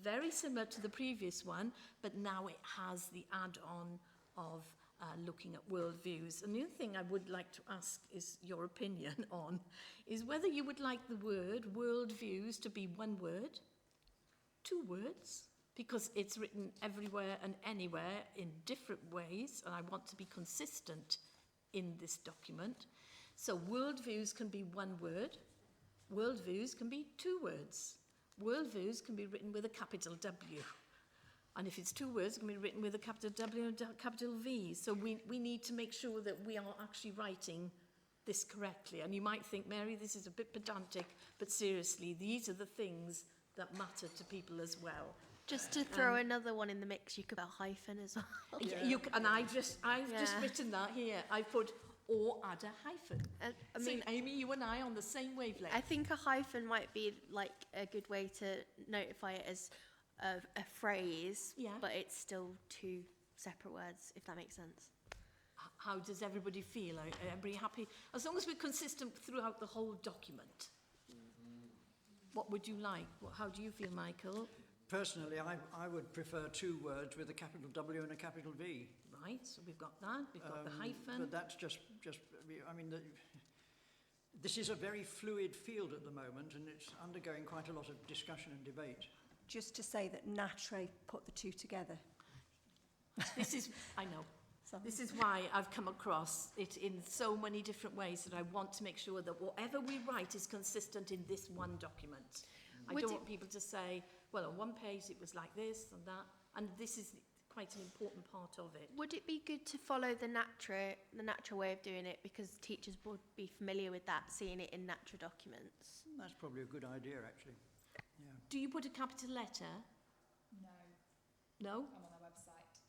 very similar to the previous one, but now it has the add-on of looking at worldviews. And the other thing I would like to ask is your opinion on is whether you would like the word worldviews to be one word, 2 words, because it's written everywhere and anywhere in different ways, and I want to be consistent in this document. So worldviews can be 1 word, worldviews can be 2 words. Worldviews can be written with a capital W. And if it's 2 words, it can be written with a capital W and a capital V. So we need to make sure that we are actually writing this correctly. And you might think, Mary, this is a bit pedantic, but seriously, these are the things that matter to people as well. Just to throw another one in the mix, you could put a hyphen as well. Yeah. And I've just written that here. I put or add a hyphen. I mean, so, Amy, you and I on the same wavelength. I think a hyphen might be like a good way to notify it as a phrase, but it's still 2 separate words, if that makes sense. How does everybody feel? Are everybody happy? As long as we're consistent throughout the whole document. What would you like? How do you feel, Michael? Personally, I would prefer 2 words with a capital W and a capital V. Right, so we've got that, we've got the hyphen. But that's just I mean, this is a very fluid field at the moment, and it's undergoing quite a lot of discussion and debate. Just to say that NATRE put the 2 together. This is, I know, this is why I've come across it in so many different ways that I want to make sure that whatever we write is consistent in this one document. I don't want people to say, well, on one page it was like this and that, and this is quite an important part of it. Would it be good to follow the natural way of doing it, because teachers would be familiar with that, seeing it in natural documents? That's probably a good idea, actually. Yeah. Do you put a capital letter? No. No? I'm on our website.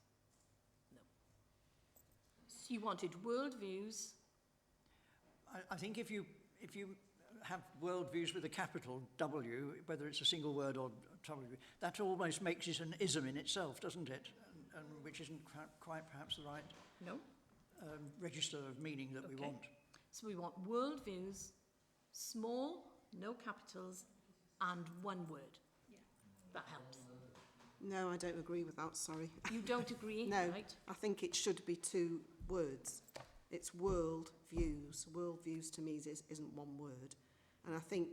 No. So you wanted worldviews? I think if you have worldviews with a capital W, whether it's a single word or W, that almost makes it an ism in itself, doesn't it? And which isn't quite perhaps the right No. register of meaning that we want. So we want worldviews, small, no capitals, and one word. Yeah. That helps. No, I don't agree with that, sorry. You don't agree? No, Right. I think it should be 2 words. It's world views. World views to me isn't one word. And I think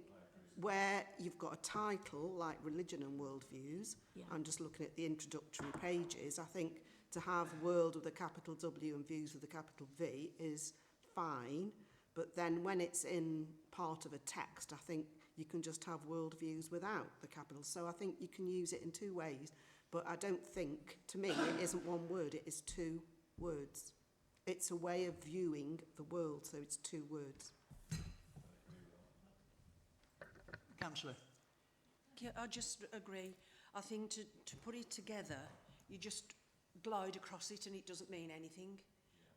where you've got a title like religion and world views, I'm just looking at the introductory pages, I think to have world with a capital W and views with a capital V is fine. But then when it's in part of a text, I think you can just have world views without the capital. So I think you can use it in 2 ways. But I don't think, to me, it isn't one word, it is 2 words. It's a way of viewing the world, so it's 2 words. Councillor. Yeah, I just agree. I think to put it together, you just glide across it and it doesn't mean anything.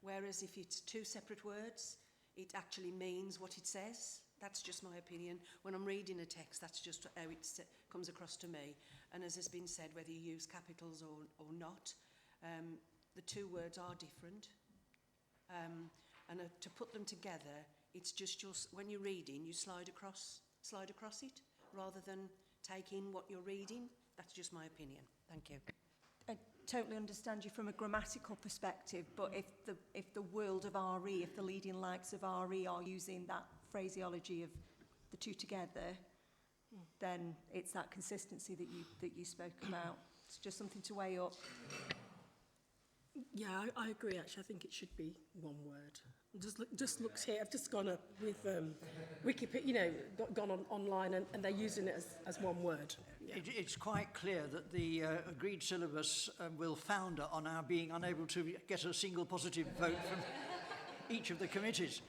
Whereas if it's 2 separate words, it actually means what it says. That's just my opinion. When I'm reading a text, that's just how it comes across to me. And as has been said, whether you use capitals or not, the 2 words are different. And to put them together, it's just when you're reading, you slide across it rather than take in what you're reading. That's just my opinion. Thank you. I totally understand you from a grammatical perspective, but if the world of RE, if the leading likes of RE are using that phraseology of the 2 together, then it's that consistency that you spoke about. It's just something to weigh up. Yeah, I agree, actually. I think it should be one word. Just looks here. I've just gone up with Wikipedia, gone online, and they're using it as one word. Yeah. It's quite clear that the agreed syllabus will founder on our being unable to get a single positive vote from each of the committees.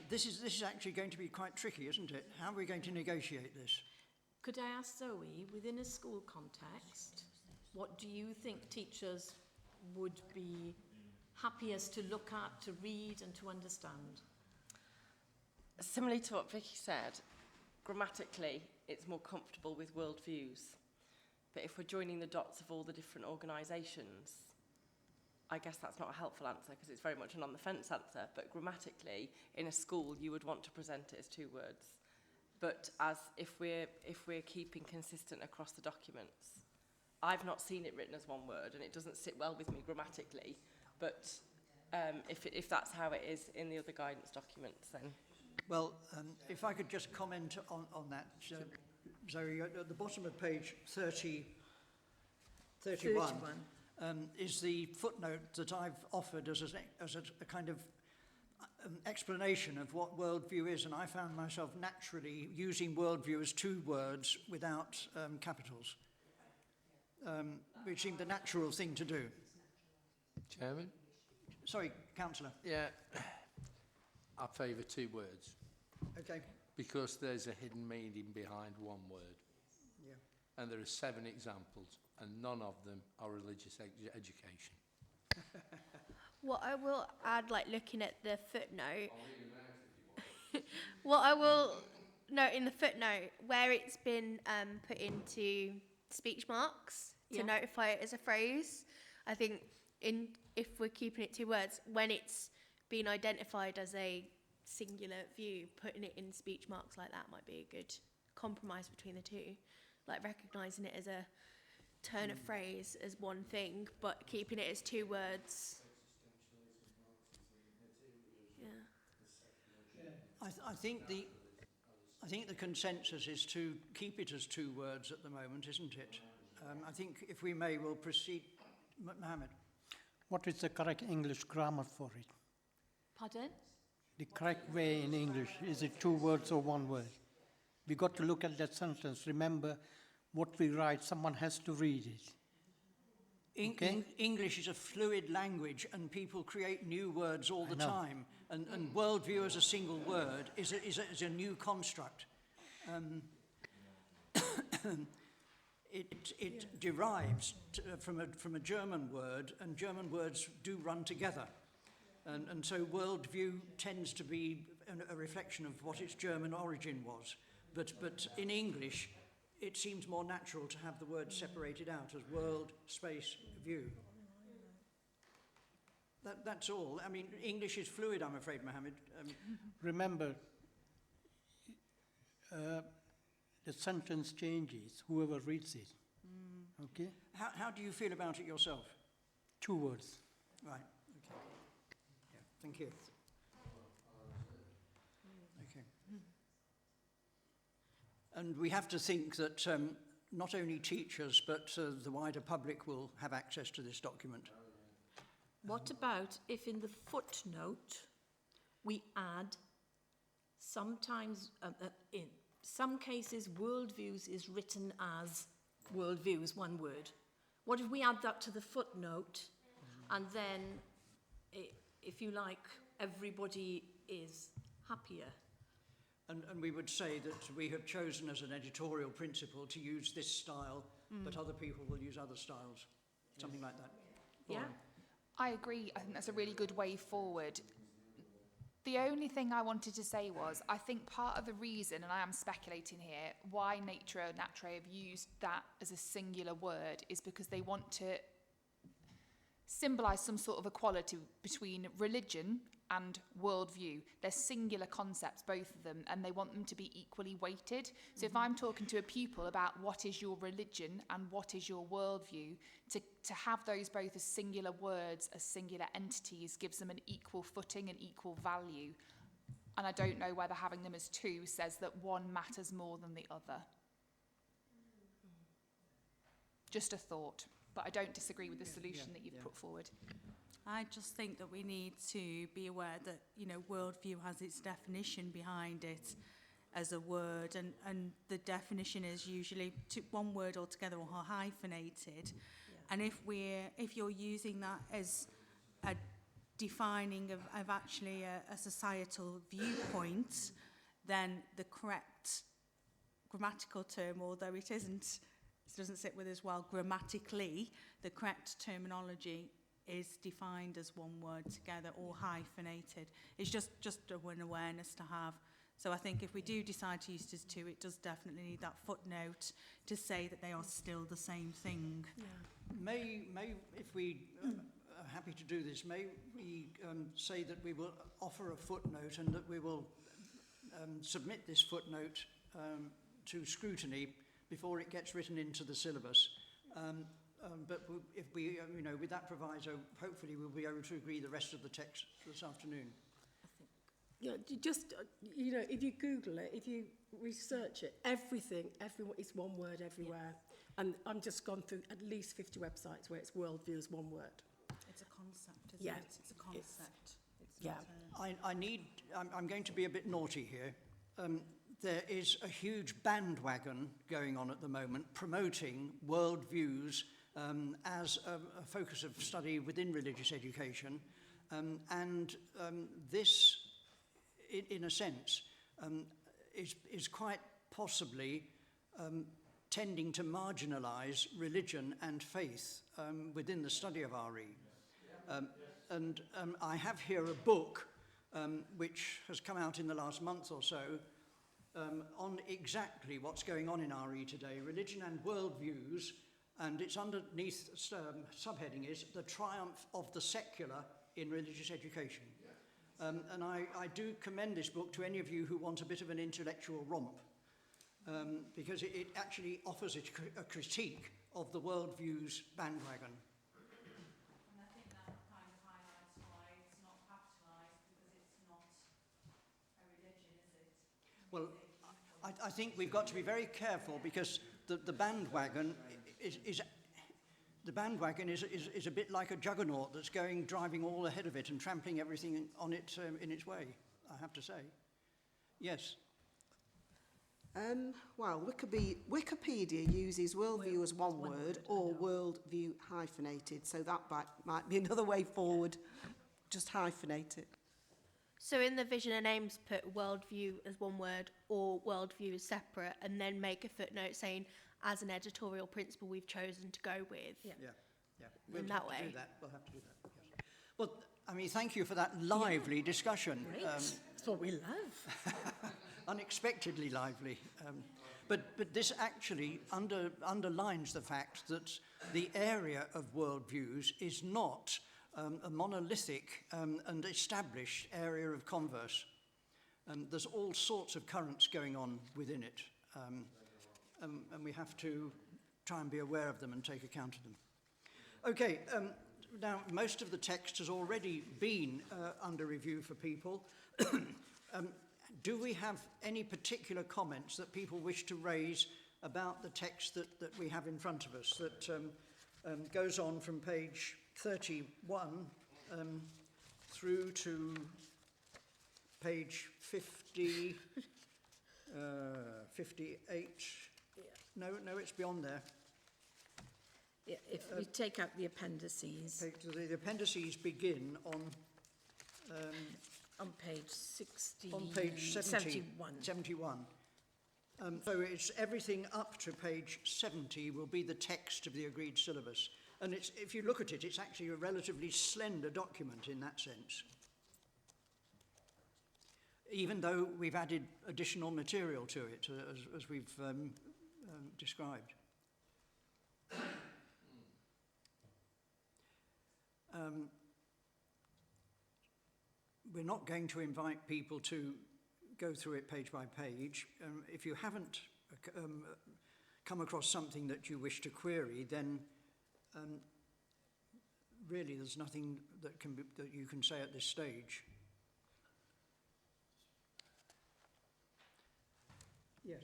This is actually going to be quite tricky, isn't it? How are we going to negotiate this? Could I ask Zoe, within a school context, what do you think teachers would be happiest to look at, to read and to understand? Similarly to what Vicky said, grammatically, it's more comfortable with worldviews. But if we're joining the dots of all the different organisations, I guess that's not a helpful answer because it's very much an on-the-fence answer. But grammatically, in a school, you would want to present it as 2 words. But if we're keeping consistent across the documents, I've not seen it written as 1 word, and it doesn't sit well with me grammatically. But if that's how it is in the other guidance documents, then... Well, if I could just comment on that, Zoe, at the bottom of page 31. Is the footnote that I've offered as a kind of explanation of what worldview is, and I found myself naturally using worldview as 2 words without capitals, which seemed the natural thing to do. Chairman? Sorry, Councillor. Yeah, I favour 2 words. Okay. Because there's a hidden meaning behind 1 word. Yeah. And there are 7 examples, and none of them are religious education. What I will add, like looking at the footnote, what I will note in the footnote, where it's been put into speech marks to notify it as a phrase, I think if we're keeping it 2 words, when it's been identified as a singular view, putting it in speech marks like that might be a good compromise between the 2. Like recognising it as a turn of phrase as one thing, but keeping it as 2 words. Yeah. I think the consensus is to keep it as 2 words at the moment, isn't it? I think if we may, we'll proceed. Mohammed. What is the correct English grammar for it? Pardon? The correct way in English, is it 2 words or 1 word? We got to look at that sentence. Remember, what we write, someone has to read it. Okay? English is a fluid language, and people create new words all the time. And worldview as a single word is a new construct. It derives from a German word, and German words do run together. And so worldview tends to be a reflection of what its German origin was. But in English, it seems more natural to have the word separated out as world, space, view. That's all. I mean, English is fluid, I'm afraid, Mohammed. Remember, the sentence changes, whoever reads it. Okay? How do you feel about it yourself? 2 words. Right. Okay. Yeah. Thank you. Okay. And we have to think that not only teachers, but the wider public will have access to this document. What about if in the footnote we add sometimes, in some cases, worldviews is written as worldviews, one word. What if we add that to the footnote and then, if you like, everybody is happier? And we would say that we have chosen as an editorial principle to use this style, but other people will use other styles. Something like that. Yeah. I agree. I think that's a really good way forward. The only thing I wanted to say was, I think part of the reason, and I am speculating here, why Nature and Natre have used that as a singular word is because they want to symbolise some sort of equality between religion and worldview. They're singular concepts, both of them, and they want them to be equally weighted. So if I'm talking to a pupil about what is your religion and what is your worldview, to have those both as singular words, as singular entities, gives them an equal footing and equal value. And I don't know whether having them as two says that one matters more than the other. Just a thought, but I don't disagree with the solution that you've put forward. I just think that we need to be aware that, you know, worldview has its definition behind it as a word, and the definition is usually one word altogether or hyphenated. And if you're using that as a defining of actually a societal viewpoint, then the correct grammatical term, although it doesn't sit with us well grammatically, the correct terminology is defined as one word together or hyphenated. It's just an awareness to have. So I think if we do decide to use it as two, it does definitely need that footnote to say that they are still the same thing. Yeah. May if we are happy to do this, may we say that we will offer a footnote and that we will submit this footnote to scrutiny before it gets written into the syllabus. But if we, with that proviso, hopefully we'll be able to agree the rest of the text this afternoon. Yeah, just, if you Google it, if you research it, everyone is one word everywhere. And I'm just gone through at least 50 websites where it's worldview is one word. It's a concept, isn't it? It's a concept. I'm going to be a bit naughty here. There is a huge bandwagon going on at the moment promoting worldviews as a focus of study within religious education. This, in a sense, is quite possibly tending to marginalise religion and faith within the study of RE. I have here a book which has come out in the last month or so on exactly what's going on in RE today, religion and worldviews, and its underneath subheading is The Triumph of the Secular in Religious Education. And I do commend this book to any of you who want a bit of an intellectual romp, because it actually offers a critique of the worldviews bandwagon. And I think that kind of highlights why it's not capitalised, because it's not a religion, is it? Well, I think we've got to be very careful, because the bandwagon is a bit like a juggernaut that's driving all ahead of it and trampling everything on it in its way, I have to say. Yes. Well, Wikipedia uses worldview as one word or worldview hyphenated, so that might be another way forward. Just hyphenate it. So in the vision and aims, put worldview as one word or worldview as separate, and then make a footnote saying, as an editorial principle, we've chosen to go with. Yeah. We'll in have that to way. do that. We'll have to do that. Yes. Well, I mean, thank you for that lively discussion. Great. That's what we love. Unexpectedly lively. But this actually underlines the fact that the area of worldviews is not a monolithic and established area of converse. There's all sorts of currents going on within it, and we have to try and be aware of them and take account of them. Okay, now most of the text has already been under review for people. Do we have any particular comments that people wish to raise about the text that we have in front of us that goes on from page 31 through to page 50, 58? No, it's beyond there. Yeah, if we take out the appendices. The appendices begin on page 60. on page 71. 71. So it's everything up to page 70 will be the text of the agreed syllabus. And it's, if you look at it, it's actually a relatively slender document in that sense, even though we've added additional material to it, as we've described. We're not going to invite people to go through it page by page. If you haven't come across something that you wish to query, then really there's nothing that you can say at this stage. Yes.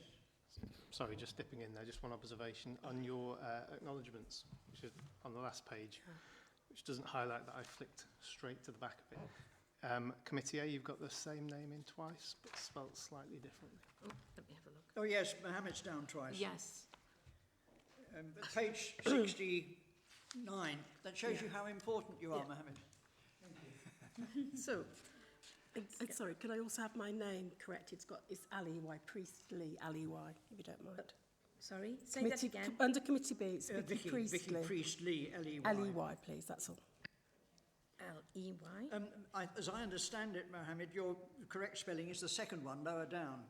Sorry, just dipping in there, just one observation on your acknowledgements, which is on the last page, which doesn't highlight that I flicked straight to the back of it. Committee A, you've got the same name in twice, but spelt slightly differently. Oh, let me have a look. Oh yes, Mohammed's down twice. Yes. Page 69, that shows you how important you are, Mohammed. So, sorry, could I also have my name corrected? It's Ali-Y, Priestley, Ali-Y, if you don't mind. Sorry, say that again. Under Committee B, it's Vicky Priestley. Vicky Priestley, L-E-Y. L-E-Y, please, that's all. L-E-Y? As I understand it, Mohammed, your correct spelling is the second one lower down.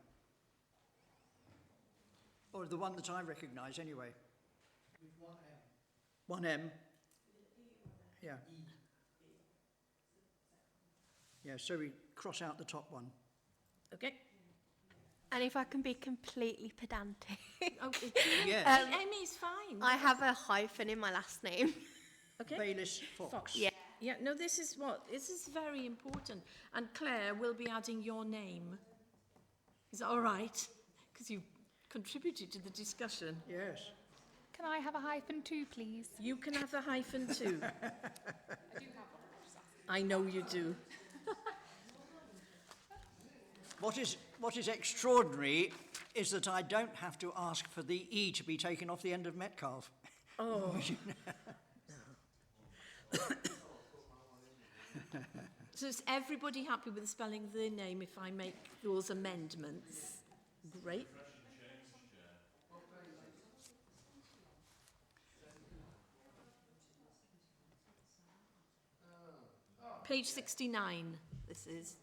Or the one that I recognise anyway. With one M. One M? Yeah. Yeah, so we cross out the top one. Okay. And if I can be completely pedantic. Yes. Amy's fine. I have a hyphen in my last name. Okay. Bayliss Fox. Yeah. Yeah, no, this is very important. And Claire will be adding your name. Is that all right? Because you've contributed to the discussion. Yes. Can I have a hyphen too, please? You can have the hyphen too. I do have one. I know you do. What is extraordinary is that I don't have to ask for the E to be taken off the end of Metcalfe. Oh. So is everybody happy with the spelling of their name if I make those amendments? Great. Page 69, this is.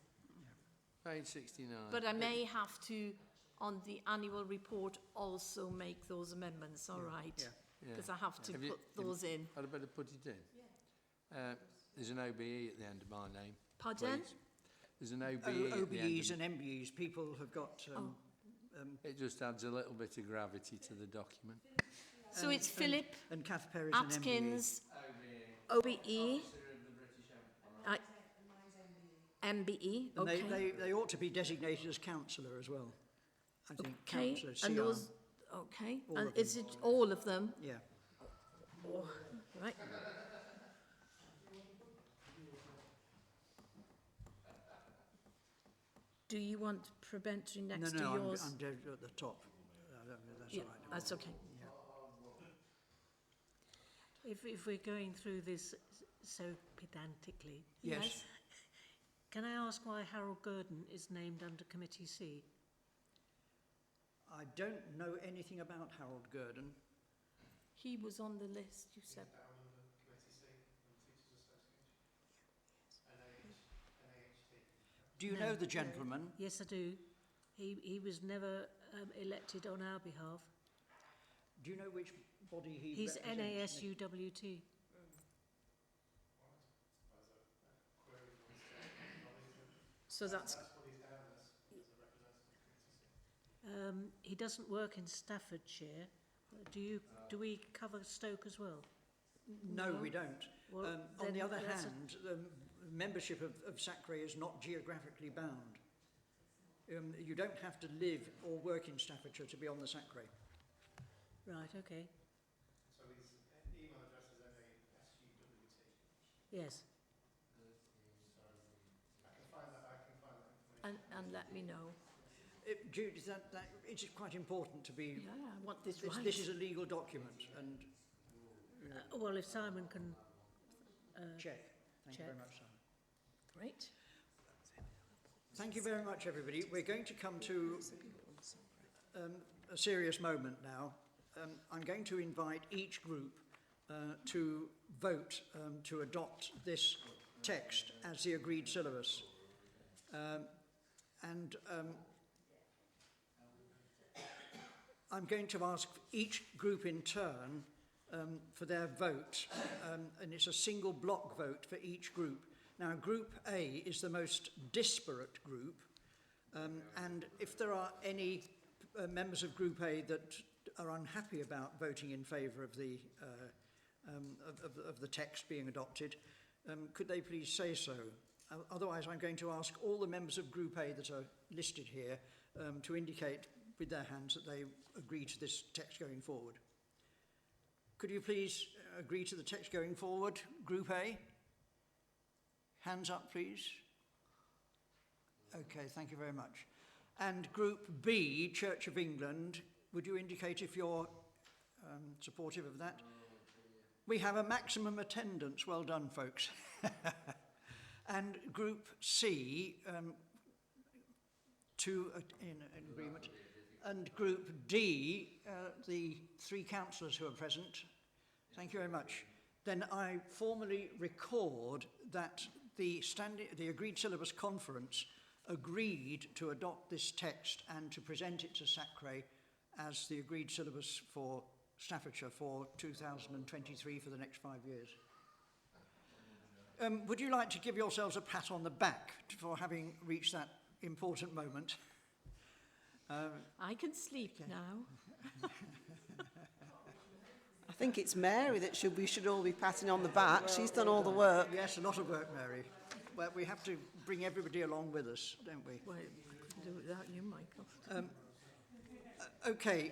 Page 69. But I may have to, on the annual report, also make those amendments, all right? Yeah. Because I have to put those in. I'd better put it in. There's an OBE at the end of my name. Pardon? Please. There's an OBE at the end OBEs of... and MBEs, people have got... it just adds a little bit of gravity to the document. So it's Philip and Kath Perry's Atkins, OBE, MBE, and okay. they ought to be designated as councillor as well. I think Okay, councillor, and CR. those, okay, All and of is them. it all of them? Yeah. Oh, right. Do you want prebentary next to No, yours? I'm dead at the top. That's Yeah, all right. that's okay. If we're going through this so pedantically, Yes. can I ask why Harold Gurdon is named under Committee C? I don't know anything about Harold Gurdon. He was on the list, you said. Do you No. know the gentleman? Yes, I do. He was never elected on our behalf. Do you know which body he He's represents? NASUWT. So that's, He doesn't work in Staffordshire. Do we cover Stoke as well? No, No? we don't. Well, On the then other that's hand, membership of SACRE is not geographically bound. You don't have to live or work in Staffordshire to be on the SACRE. Right, okay. So his email address is NASUWT. Yes. I can find that information. And let me know. Jude, it's quite important to be... Yeah, I want this right. This is a legal document, and... Well, if Simon can check. Thank you check. very much, Simon. Great. Thank you very much, everybody. We're going to come to a serious moment now. I'm going to invite each group to vote to adopt this text as the agreed syllabus. I'm going to ask each group in turn for their vote, and it's a single block vote for each group. Now, Group A is the most disparate group, and if there are any members of Group A that are unhappy about voting in favour of the text being adopted, could they please say so? Otherwise, I'm going to ask all the members of Group A that are listed here to indicate with their hands that they agree to this text going forward. Could you please agree to the text going forward, Group A? Hands up, please. Okay, thank you very much. And Group B, Church of England, would you indicate if you're supportive of that? We have a maximum attendance. Well done, folks. And Group C, in agreement. And Group D, the three councillors who are present. Thank you very much. Then I formally record that the agreed syllabus conference agreed to adopt this text and to present it to SACRE as the agreed syllabus for Staffordshire for 2023 for the next 5 years. Would you like to give yourselves a pat on the back for having reached that important moment? I can sleep now. I think it's Mary that we should all be patting on the back. She's done all the work. Yes, a lot of work, Mary. Well, we have to bring everybody along with us, don't we? Well, I couldn't do it without you, Michael. Okay.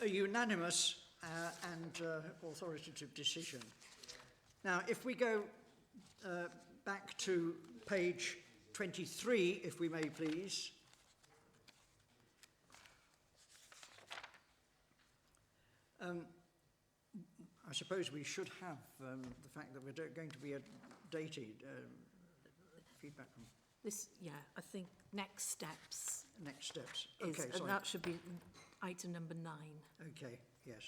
A unanimous and authoritative decision. Now, if we go back to page 23, if we may please. I suppose we should have the fact that we're going to be dated feedback from... This, yeah, I think next steps. Next steps. Is, Okay, and sorry. that should be item number 9. Okay, yes.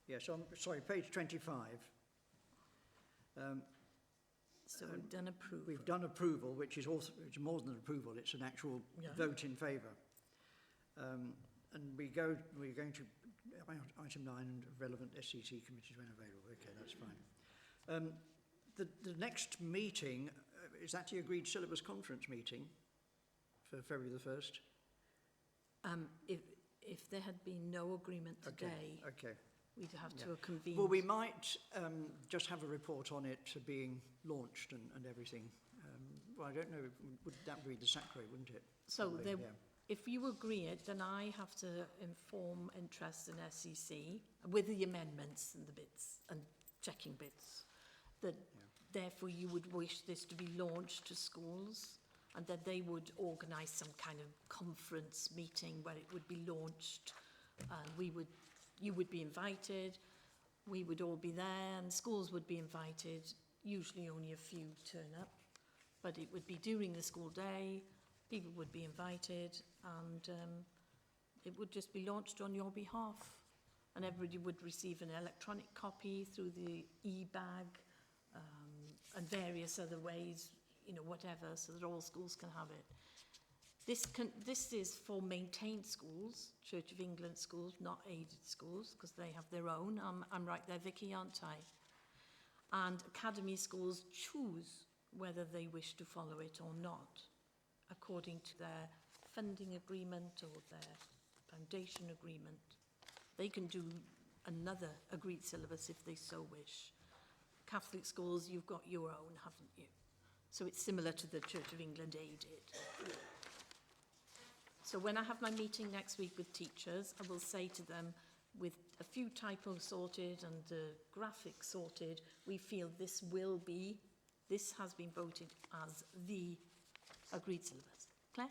Yes, sorry, page 25. So we've done approval. We've done approval, which is also it's more than approval, it's an actual vote in favour. And we're going to item 9 and relevant SEC committees when available. Okay, that's fine. The next meeting, is that the agreed syllabus conference meeting for February the 1st? If there had been no agreement today, okay. we'd have to convene. Well, we might just have a report on it being launched and everything. Well, I don't know, would that be the SACRE, wouldn't it? So Probably, there, yeah. if you agree it, then I have to inform interest in SEC with the amendments and the bits and checking bits that therefore you would wish this to be launched to schools and that they would organise some kind of conference meeting where it would be launched and you would be invited, we would all be there and schools would be invited, usually only a few turn up, but it would be during the school day, people would be invited and it would just be launched on your behalf and everybody would receive an electronic copy through the e-bag and various other ways, you know, whatever, so that all schools can have it. This is for maintained schools, Church of England schools, not aided schools, because they have their own. I'm right there, Vicky, aren't I? And academy schools choose whether they wish to follow it or not, according to their funding agreement or their foundation agreement. They can do another agreed syllabus if they so wish. Catholic schools, you've got your own, haven't you? So it's similar to the Church of England aided. So when I have my meeting next week with teachers, I will say to them, with a few typos sorted and the graphics sorted, we feel this has been voted as the agreed syllabus. Claire?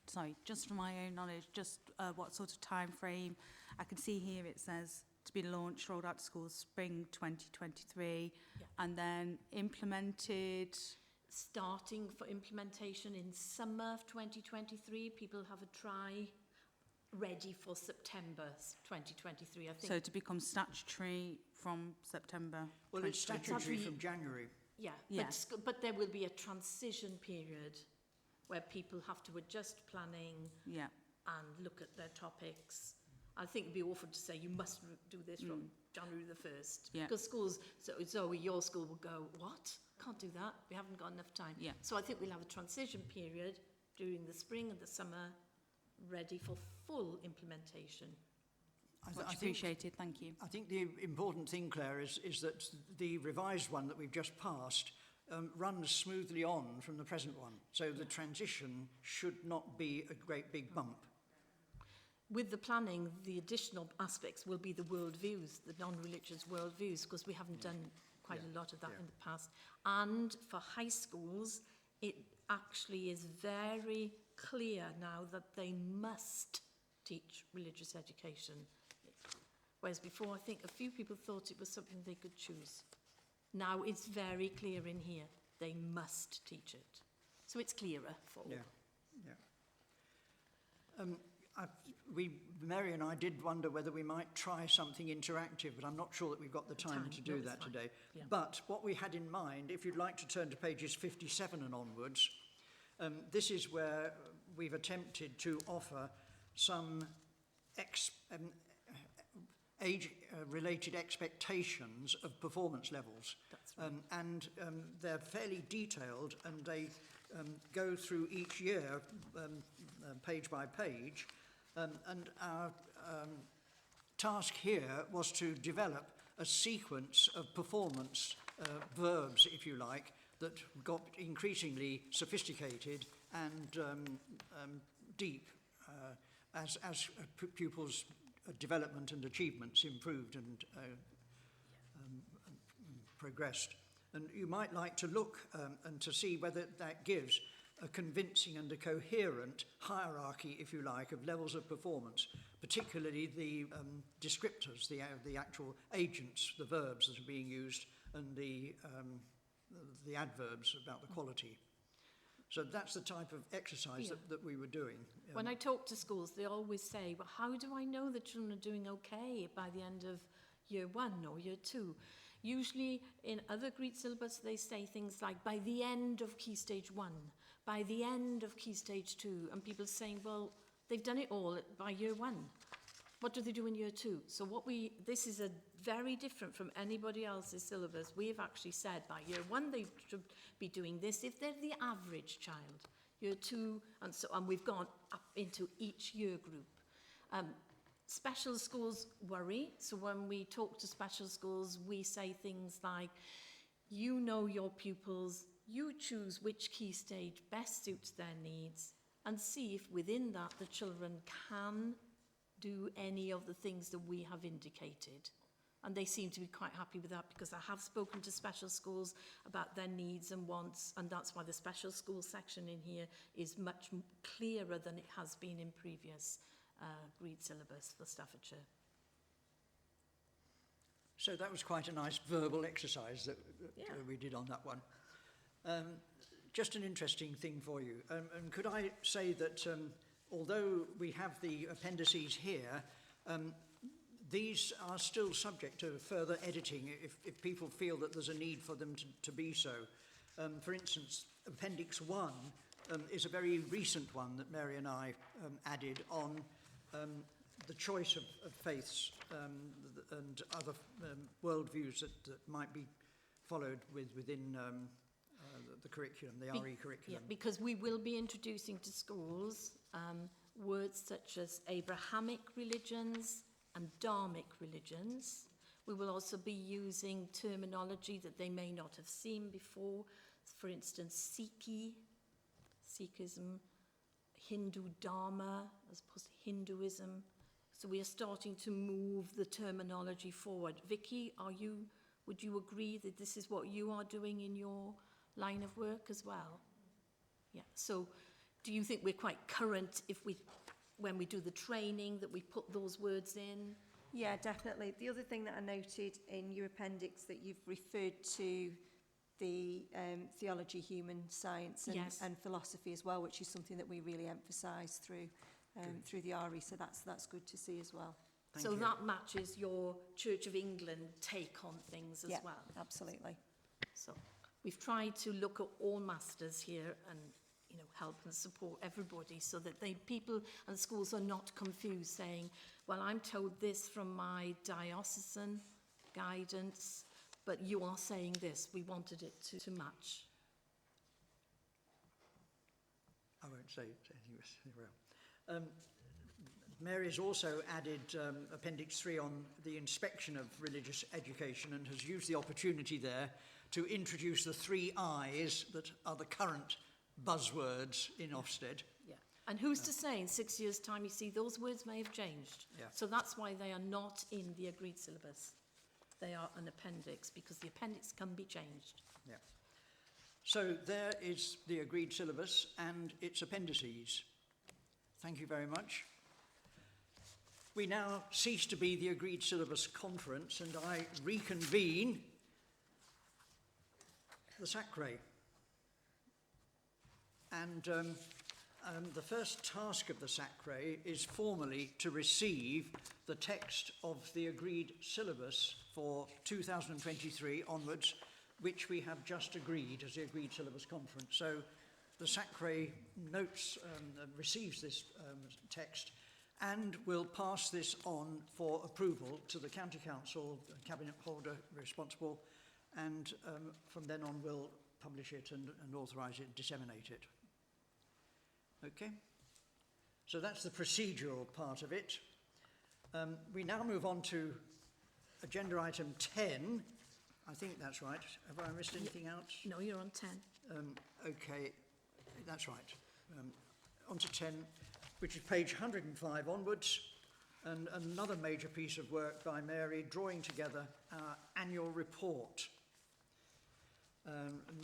Sorry, just for my own knowledge, just what sort of time frame? I can see here it says to be launched, rolled out to schools spring 2023, and then implemented. Starting for implementation in summer of 2023. People have a try ready for September 2023, I think. So to become statutory from September? Well, it's statutory from January. Yeah, Yeah. But there will be a transition period where people have to adjust planning and look at their topics. I think it'd be awful to say you must do this from January the 1st. Because schools, so Zoe, your school will go, what? Can't do that. We haven't got enough time. So I think we'll have a transition period during the spring and the summer, ready for full implementation. Much appreciated, thank you. I think the important thing, Claire, is that the revised one that we've just passed runs smoothly on from the present one. So the transition should not be a great big bump. With the planning, the additional aspects will be the worldviews, the non-religious worldviews, because we haven't done quite a lot of that in the past. And for high schools, it actually is very clear now that they must teach religious education. Whereas before, I think a few people thought it was something they could choose. Now it's very clear in here, they must teach it. So it's clearer for all. Mary and I did wonder whether we might try something interactive, but I'm not sure that we've got the time to do that today. But what we had in mind, if you'd like to turn to pages 57 and onwards, this is where we've attempted to offer some age-related expectations of performance levels. And they're fairly detailed, and they go through each year, page by page. And our task here was to develop a sequence of performance verbs, if you like, that got increasingly sophisticated and deep as pupils' development and achievements improved and progressed. And you might like to look and to see whether that gives a convincing and a coherent hierarchy, if you like, of levels of performance, particularly the descriptors, the actual agents, the verbs that are being used, and the adverbs about the quality. So that's the type of exercise that we were doing. When I talk to schools, they always say, well, how do I know the children are doing okay by the end of year 1 or year 2? Usually in other Greek syllabus, they say things like, by the end of Key Stage 1, by the end of Key Stage 2, and people saying, well, they've done it all by year 1. What do they do in year 2? So this is a very different from anybody else's syllabus. We've actually said by year 1 they should be doing this if they're the average child. Year 2, and we've gone up into each year group. Special schools worry, so when we talk to special schools, we say things like, you know your pupils, you choose which key stage best suits their needs, and see if within that the children can do any of the things that we have indicated. And they seem to be quite happy with that, because I have spoken to special schools about their needs and wants, and that's why the special school section in here is much clearer than it has been in previous Greek syllabus for Staffordshire. So that was quite a nice verbal exercise that we did on that one. Just an interesting thing for you. And could I say that although we have the appendices here, These are still subject to further editing if people feel that there's a need for them to be so. For instance, Appendix 1 is a very recent one that Mary and I added on the choice of faiths and other worldviews that might be followed within the curriculum, the RE curriculum. Yeah, because we will be introducing to schools words such as Abrahamic religions and Dharmic religions. We will also be using terminology that they may not have seen before. For instance, Sikhism, Hindu Dharma as opposed to Hinduism. So we are starting to move the terminology forward. Vicky, would you agree that this is what you are doing in your line of work as well? Yeah. So do you think we're quite current when we do the training, that we put those words in? Yeah, definitely. The other thing that I noted in your appendix, that you've referred to the theology, human science and philosophy as well, which is something that we really emphasise through the RE, so that's good to see as well. Thank you. That matches your Church of England take on things as well. Absolutely. So we've tried to look at all masters here and help and support everybody so that people and schools are not confused saying, well, I'm told this from my diocesan guidance, but you are saying this. We wanted it to match. I won't say anything well. Mary's also added Appendix 3 on the inspection of religious education and has used the opportunity there to introduce the 3 I's that are the current buzzwords in Ofsted. Yeah. And who's to say in 6 years' time, you see, those words may have changed. Yeah. So that's why they are not in the agreed syllabus. They are an appendix, because the appendix can be changed. Yeah. So there is the agreed syllabus and its appendices. Thank you very much. We now cease to be the agreed syllabus conference, and I reconvene the SACRE. And the first task of the SACRE is formally to receive the text of the agreed syllabus for 2023 onwards, which we have just agreed as the agreed syllabus conference. So the SACRE notes, receives this text and will pass this on for approval to the County Council, the Cabinet holder responsible, and from then on we'll publish it and authorise it, disseminate it. Okay? So that's the procedural part of it. We now move on to agenda item 10. I think that's right. Have I missed anything else? No, you're on 10. Okay, that's right. On to 10, which is page 105 onwards, and another major piece of work by Mary, drawing together our annual report.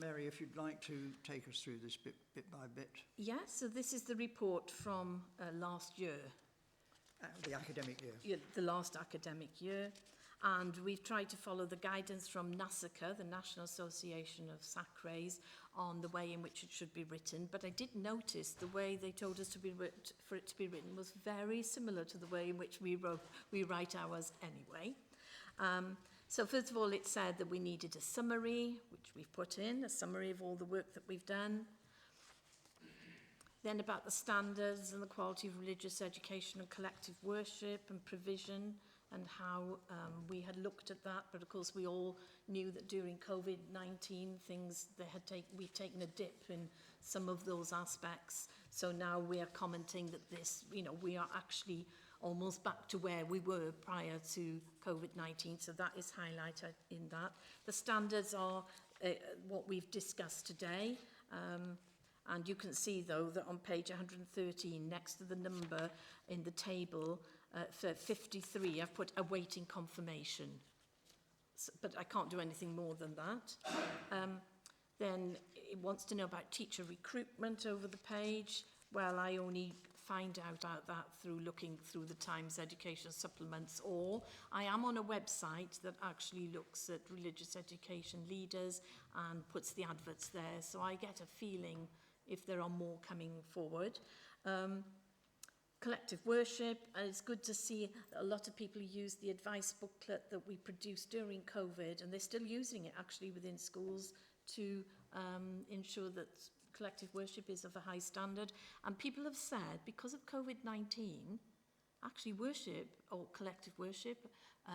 Mary, if you'd like to take us through this bit by bit. Yeah, so this is the report from last year. The academic year. Yeah, the last academic year. And we've tried to follow the guidance from NASACA, the National Association of SACREs, on the way in which it should be written. But I did notice the way they told us for it to be written was very similar to the way in which we write ours anyway. So first of all, it said that we needed a summary, which we've put in, a summary of all the work that we've done. Then about the standards and the quality of religious education and collective worship and provision, and how we had looked at that. But of course, we all knew that during COVID-19, we've taken a dip in some of those aspects. So now we are commenting that we are actually almost back to where we were prior to COVID-19. So that is highlighted in that. The standards are what we've discussed today. And you can see, though, that on page 113, next to the number in the table, for 53, I've put awaiting confirmation. So, but I can't do anything more than that. Then it wants to know about teacher recruitment over the page. Well, I only find out that through looking through the Times Education supplements, or I am on a website that actually looks at religious education leaders and puts the adverts there. So I get a feeling if there are more coming forward. collective worship. It's good to see that a lot of people use the advice booklet that we produced during COVID, and they're still using it actually within schools to ensure that collective worship is of a high standard. And people have said, because of COVID-19, actually worship or collective worship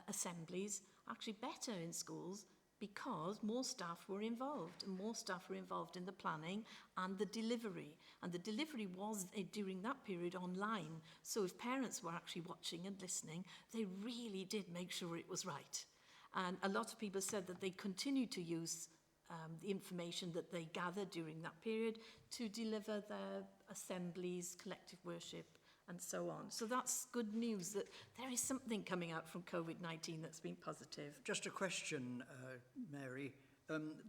assemblies actually better in schools because more staff were involved, and more staff were involved in the planning and the delivery. And the delivery was during that period online. So if parents were actually watching and listening, they really did make sure it was right. And a lot of people said that they continued to use the information that they gathered during that period to deliver their assemblies, collective worship, and so on. So that's good news that there is something coming out from COVID-19 that's been positive. Just a question, Mary.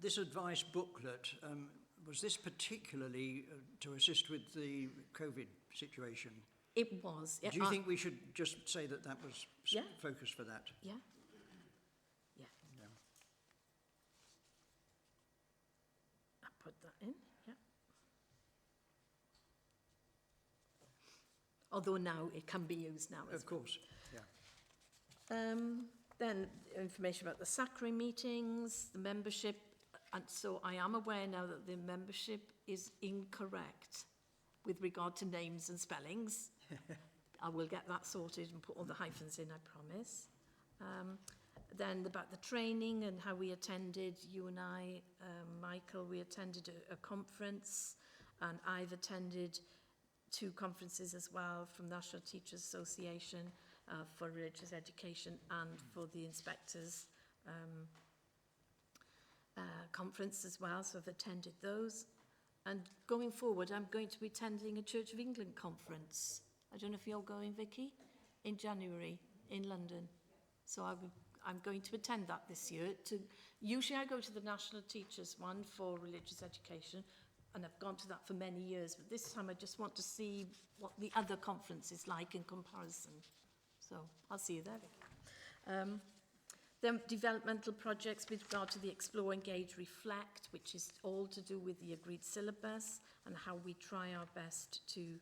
This advice booklet, was this particularly to assist with the COVID situation? It was. Do you think we should just say that that was focus for that? Yeah. Put that in, yeah. Although now it can be used now as Of course, yeah. Then information about the Sacre meetings, the membership, and so I am aware now that the membership is incorrect with regard to names and spellings. I will get that sorted and put all the hyphens in, I promise. Then about the training and how we attended, you and I, Michael, we attended a conference, and I've attended 2 conferences as well from National Teachers Association for religious education and for the inspectors conference as well, so I've attended those. And going forward, I'm going to be attending a Church of England conference. I don't know if you're going, Vicky, in January in London. So I'm going to attend that this year. Usually I go to the National Teachers one for religious education, and I've gone to that for many years, but this time I just want to see what the other conference is like in comparison. So I'll see you there, Vicky. Then developmental projects with regard to the Explore, Engage, Reflect, which is all to do with the agreed syllabus and how we try our best to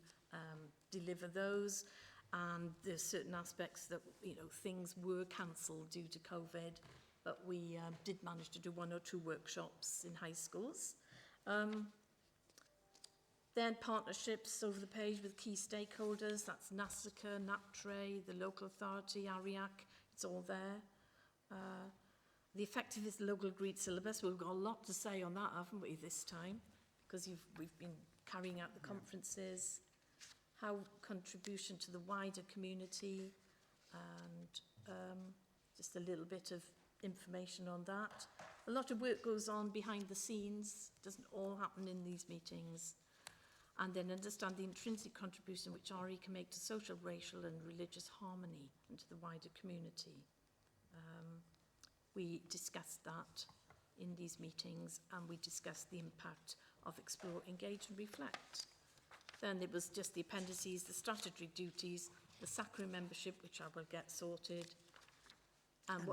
deliver those. And there's certain aspects that, you know, things were cancelled due to COVID, but we did manage to do 1 or 2 workshops in high schools. Then partnerships over the page with key stakeholders, that's NASACA, NAPTRE, the local authority, ARIAC, it's all there. The effectiveness of the local agreed syllabus, we've got a lot to say on that, haven't we, this time? Because we've been carrying out the conferences. How contribution to the wider community, and just a little bit of information on that. A lot of work goes on behind the scenes, doesn't all happen in these meetings. And then understand the intrinsic contribution which RE can make to social, racial and religious harmony and to the wider community. We discussed that in these meetings, and we discussed the impact of Explore, Engage and Reflect. Then it was just the appendices, the statutory duties, the Sacre membership, which I will get sorted, and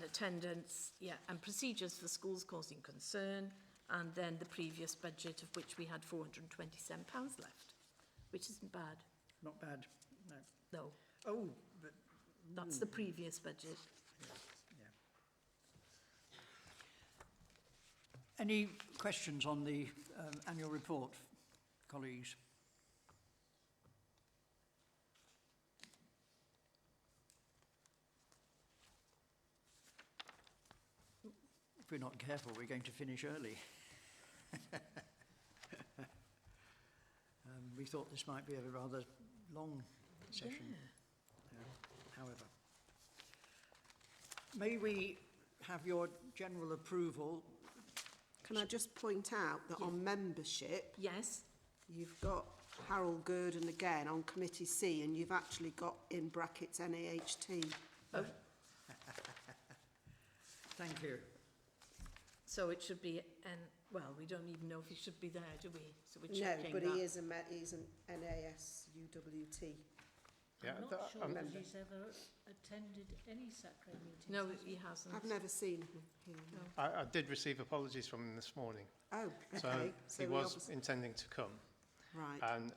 attendance, yeah, and procedures for schools causing concern, and then the previous budget, of which we had £427 left, which isn't bad. Not bad, no. No. Oh, but... That's the previous budget. Yeah. Any questions on the annual report, colleagues? If we're not careful, we're going to finish early. We thought this might be a rather long session, however. May we have your general approval? Can I just point out that on membership, yes, you've got Harold Gurdon again on Committee C, and you've actually got in brackets NAHT. Oh. Thank you. So it should be, well, we don't even know if he should be there, do we? So we're No, checking but that. he's an NASUWT. Yeah, I'm not sure that he's ever attended any Sacre meetings. No, he hasn't. I've never seen him here. No. I did receive apologies from him this morning. Oh, okay. So he was intending to come. Right. And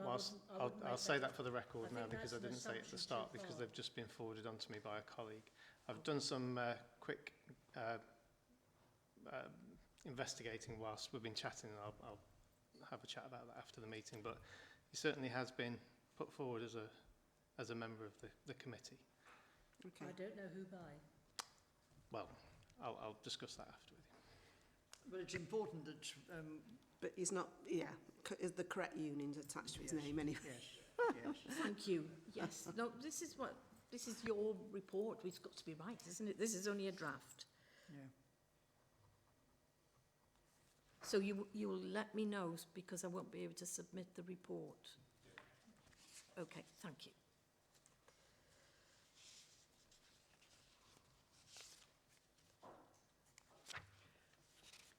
I'll say that for the record now because I didn't say it at the start because they've just been forwarded on to me by a colleague. I've done some quick investigating whilst we've been chatting, and I'll have a chat about that after the meeting, but he certainly has been put forward as a member of the committee. Okay. I don't know who by. Well, I'll discuss that after with you. But it's important that... but he's not, is the correct union's attached to his name anyway. Yes, yes. Thank you. Yes. No, this is your report. It's got to be right, isn't it? This is only a draft. Yeah. So you will let me know because I won't be able to submit the report. Okay, thank you.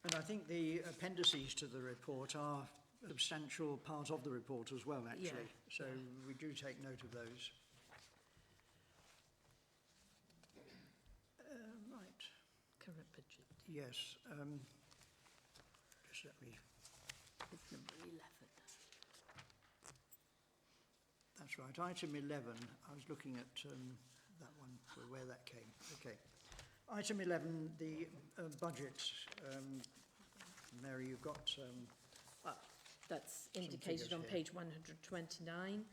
And I think the appendices to the report are a substantial part of the report as well, actually. Yeah. So we do take note of those. Right. Current budget. Yes. Just let me... It's number 11. That's right. Item 11. I was looking at that one for where that came. Okay. Item 11, the budget. Mary, you've got... that's indicated on page 129.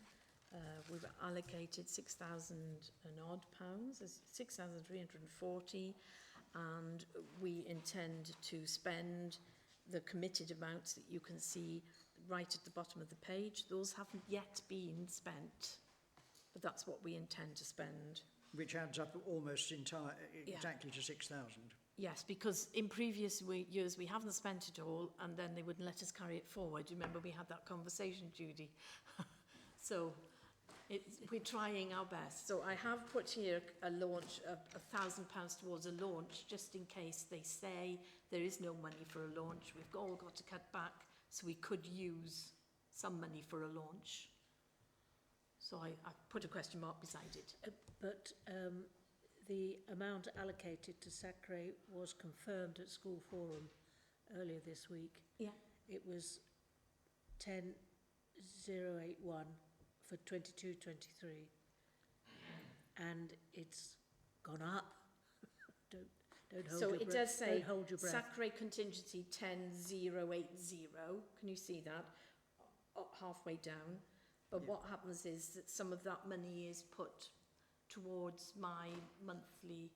We've allocated £6,000 and odd pounds, 6,340, and we intend to spend the committed amounts that you can see right at the bottom of the page. Those haven't yet been spent, but that's what we intend to spend. Which adds up almost exactly to 6,000. Yes, because in previous years we haven't spent it all and then they wouldn't let us carry it forward. You remember we had that conversation, Judy? So we're trying our best. So I have put here a launch of £1,000 towards a launch, just in case they say there is no money for a launch. We've all got to cut back, so we could use some money for a launch. So I put a question mark beside it. But the amount allocated to Sacre was confirmed at School Forum earlier this week. Yeah. It was 10,081 for 22-23, and it's gone up. Don't hold so your it breath. does say Don't hold your breath. Sacre contingency 10,080. Can you see that? Halfway down. But Yeah. what happens is that some of that money is put towards my monthly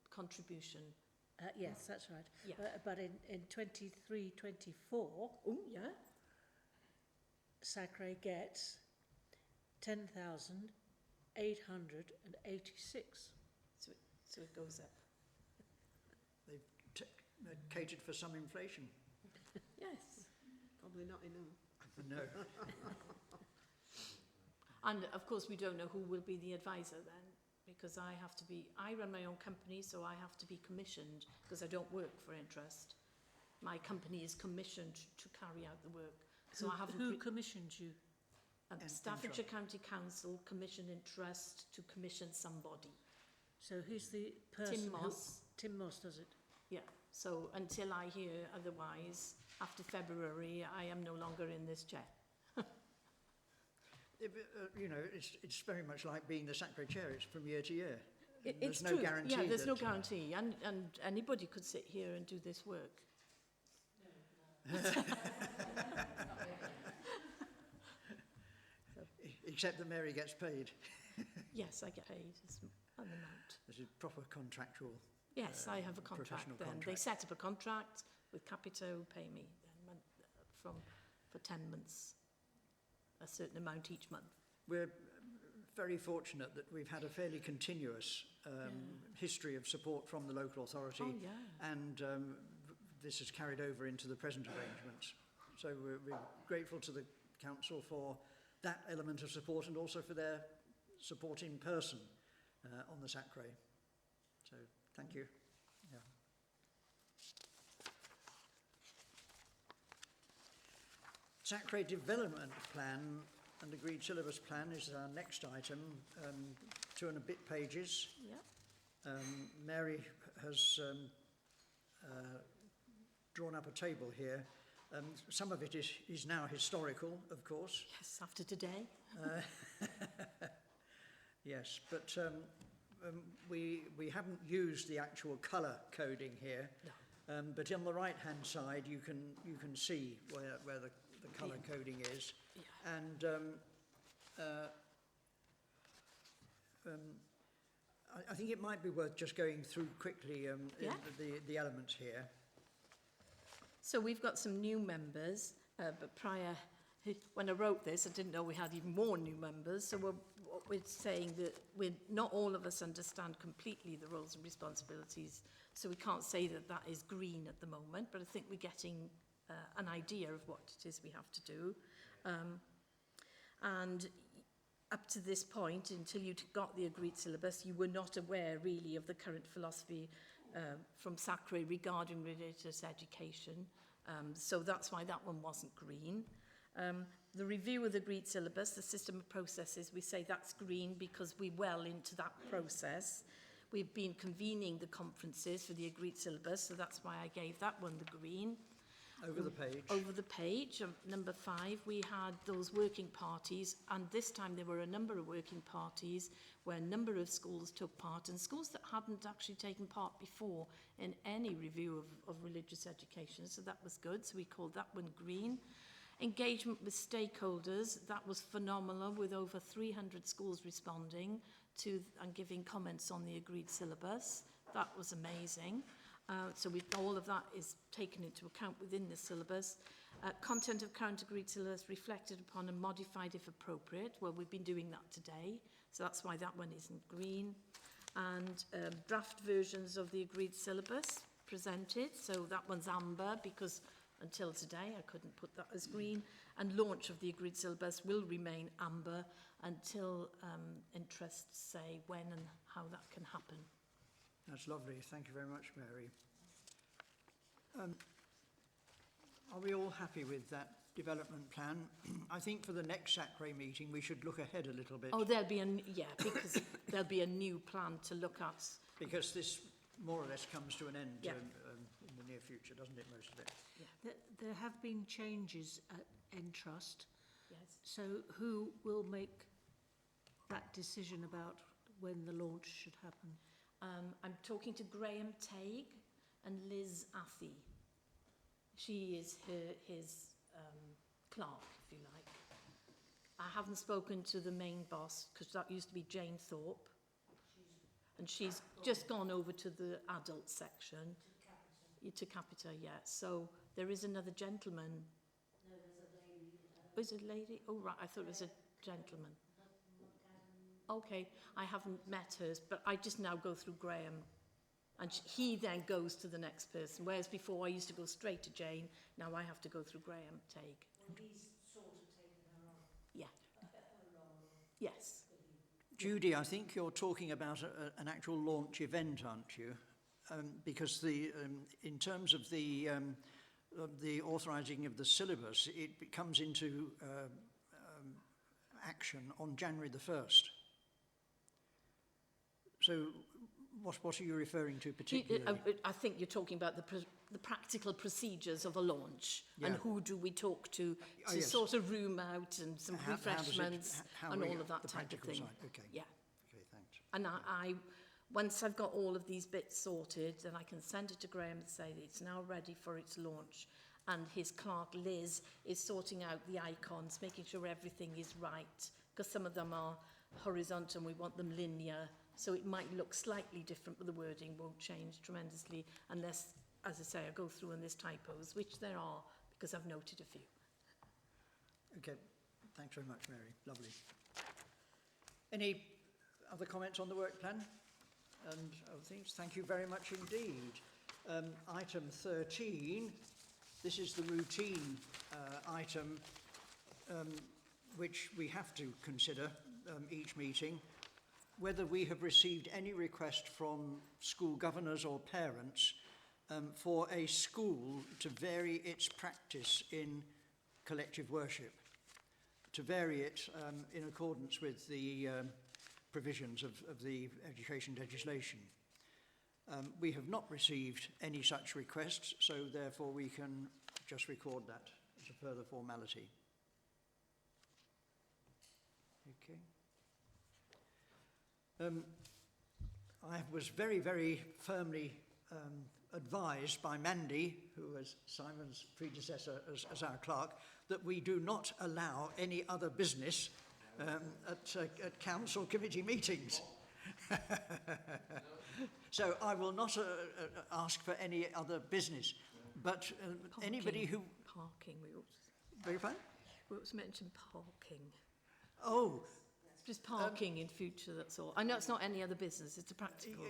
contribution. Yes, that's right. Yeah. But in 23-24, Oh, yeah. Sacre gets 10,886. So it goes up. They've catered for some inflation. Yes. Probably not enough. No. And of course we don't know who will be the advisor then, because I run my own company, so I have to be commissioned, because I don't work for interest. My company is commissioned to carry out the work. So I haven't... Who commissioned you? Staffordshire County Council commissioned in trust to commission somebody. So who's the person? Tim Moss. Tim Moss does it? Yeah, so until I hear otherwise, after February, I am no longer in this chair. You know, it's very much like being the Sacre chair. It's from year to year. It's no true. guarantee. Yeah, there's no guarantee, and anybody could sit here and do this work. Except that Mary gets paid. Yes, I get paid an amount. This is proper contractual. Yes, I have a contract. Professional Then contract. they set up a contract with Capito, pay me then for 10 months, a certain amount each month. We're very fortunate that we've had a fairly continuous history of support from the local authority. Oh, yeah. And this has carried over into the present arrangements. So we're grateful to the council for that element of support and also for their support in person on the Sacre. So thank you. Yeah. Sacre Development Plan and Agreed Syllabus Plan is our next item, 2 and a bit pages. Yeah. Mary has drawn up a table here Some of it is now historical, of course. Yes, after today. Yes, but we haven't used the actual colour coding here. No. But on the right-hand side, you can see where the colour coding is. Yeah. And I think it might be worth just going through quickly the elements here. So we've got some new members, but prior, when I wrote this, I didn't know we had even more new members. So what we're saying that not all of us understand completely the roles and responsibilities. So we can't say that that is green at the moment, but I think we're getting an idea of what it is we have to do. And up to this point, until you got the agreed syllabus, you were not aware really of the current philosophy from SACRE regarding religious education. So that's why that one wasn't green. The review of the agreed syllabus, the system of processes, we say that's green because we're well into that process. We've been convening the conferences for the agreed syllabus, so that's why I gave that one the green. Over the page. Over the page, number 5, we had those working parties, and this time there were a number of working parties where a number of schools took part, and schools that hadn't actually taken part before in any review of religious education, so that was good, so we called that one green. Engagement with stakeholders, that was phenomenal, with over 300 schools responding to and giving comments on the agreed syllabus. That was amazing. So all of that is taken into account within the syllabus. Content of current agreed syllabus reflected upon and modified if appropriate. Well, we've been doing that today, so that's why that one isn't green. And draft versions of the agreed syllabus presented, so that one's amber because until today I couldn't put that as green. And launch of the agreed syllabus will remain amber until interests say when and how that can happen. That's lovely. Thank you very much, Mary. Are we all happy with that development plan? I think for the next SACRE meeting, we should look ahead a little bit. Oh, there'll be because there'll be a new plan to look at. Because this more or less comes to an end Yeah. in the near future, doesn't it, most of it? Yeah. There have been changes at Entrust. Yes. So who will make that decision about when the launch should happen? I'm talking to Graham Tague and Liz Athy. She is his clerk, if you like. I haven't spoken to the main boss because that used to be Jane Thorpe. And she's just gone over to the adult section. To Capita, yeah. So there is another gentleman. No, there's a lady. Was it a lady? Oh, right. I thought it was a gentleman. Okay, I haven't met hers, but I just now go through Graham. And he then goes to the next person. Whereas before I used to go straight to Jane, now I have to go through Graham Tague. Well, he's sort of taken her on. Yeah. Yes. Judy, I think you're talking about an actual launch event, aren't you? Because in terms of the authorising of the syllabus, it comes into action on January the 1st. So what are you referring to particularly? I think you're talking about the practical procedures of a launch, and who do we talk to Yes. sort of room out and some refreshments and all of that the type of practical thing. side. Okay. Yeah. Okay, thanks. And I once I've got all of these bits sorted, then I can send it to Graham and say that it's now ready for its launch. And his clerk, Liz, is sorting out the icons, making sure everything is right, because some of them are horizontal and we want them linear. So it might look slightly different, but the wording won't change tremendously unless, as I say, I go through and there's typos, which there are, because I've noted a few. Okay, thanks very much, Mary. Lovely. Any other comments on the work plan? And other things? Thank you very much indeed. Item 13, this is the routine item which we have to consider each meeting. Whether we have received any request from school governors or parents for a school to vary its practice in collective worship, to vary it in accordance with the provisions of the education legislation. We have not received any such requests, so therefore we can just record that as a further formality. Okay. I was very, very firmly advised by Mandy, who was Simon's predecessor as our clerk, that we do not allow any other business at council committee meetings. So I will not ask for any other business. But anybody who... Parking, we ought to... Very fine? We ought to mention parking. Oh. Just parking in future, that's all. I know it's not any other business, it's a practical...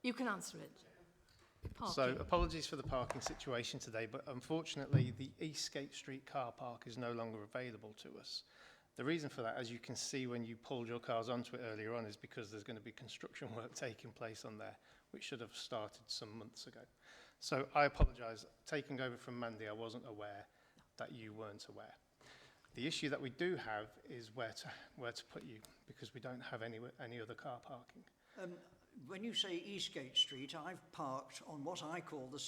You can answer it. Parking. So apologies for the parking situation today, but unfortunately the Eastgate Street car park is no longer available to us. The reason for that, as you can see when you pulled your cars onto it earlier on, is because there's going to be construction work taking place on there, which should have started some months ago. So I apologise. Taking over from Mandy, I wasn't aware that you weren't aware. The issue that we do have is where to put you, because we don't have any other car parking. When you say Eastgate Street, I've parked on what I call the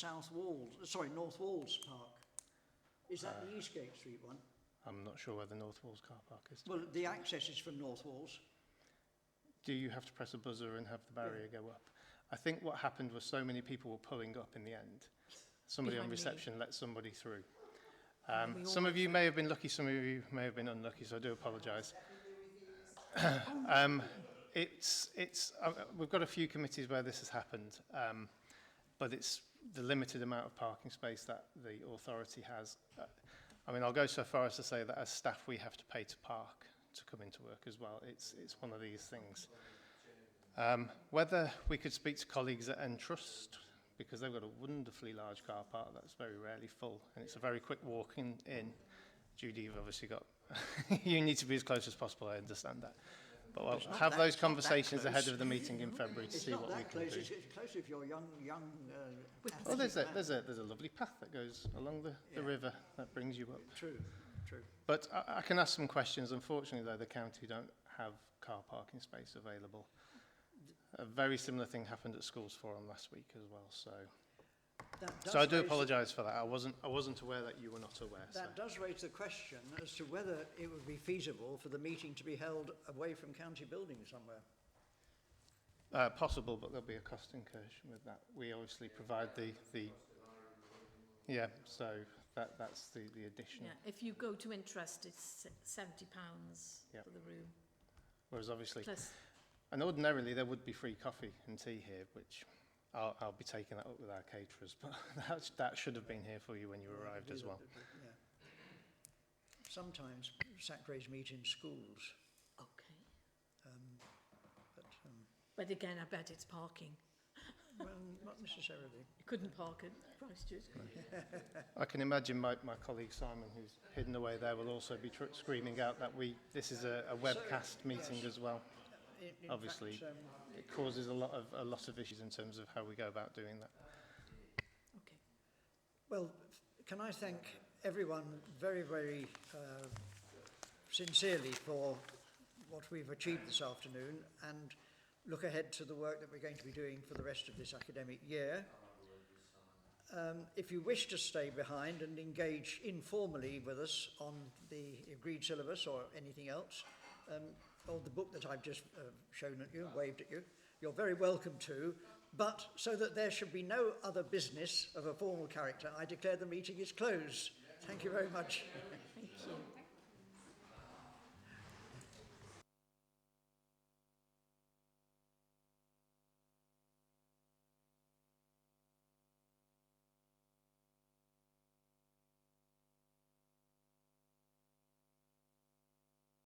North Walls Park. Is that the Eastgate Street one? I'm not sure where the North Walls car park is. Well, the access is from North Walls. Do you have to press a buzzer and have the barrier go up? I think what happened was so many people were pulling up in the end. Somebody on reception let somebody through. Some of you may have been lucky, some of you may have been unlucky, so I do apologise. We've got a few committees where this has happened, but it's the limited amount of parking space that the authority has. I mean, I'll go so far as to say that as staff we have to pay to park to come into work as well. It's one of these things. Whether we could speak to colleagues at Entrust, because they've got a wonderfully large car park that's very rarely full, and it's a very quick walk in. Judy, you've obviously got... you need to be as close as possible, I understand that. But we'll have those conversations ahead of the meeting in February to see what we can do. It's close if you're young. Well, there's a lovely path that goes along the river that brings you up. True. But I can ask some questions. Unfortunately, though, the county don't have car parking space available. A very similar thing happened at Schools Forum last week as well. So I do apologise for that. I wasn't aware that you were not aware. That does raise the question as to whether it would be feasible for the meeting to be held away from county buildings somewhere. Possible, but there'll be a cost incursion with that. We obviously provide the yeah, so that's the additional. Yeah, if you go to Interest, it's £70 for the room. Whereas obviously, plus, and ordinarily there would be free coffee and tea here, which I'll be taking that up with our caterers, but that should have been here for you when you arrived as well. Yeah. Sometimes SACRAs meet in schools. Okay. But again, I bet it's parking. Well, not necessarily. You couldn't park at Christchurch. I can imagine my colleague Simon, who's hidden away there, will also be screaming out that this is a webcast meeting as well. In obviously, fact, it causes a lot of issues in terms of how we go about doing that. Okay. Well, can I thank everyone very, very sincerely for what we've achieved this afternoon, and look ahead to the work that we're going to be doing for the rest of this academic year. If you wish to stay behind and engage informally with us on the agreed syllabus or anything else, or the book that I've just shown at you, waved at you, you're very welcome to. But so that there should be no other business of a formal character, I declare the meeting is closed. Thank you very much.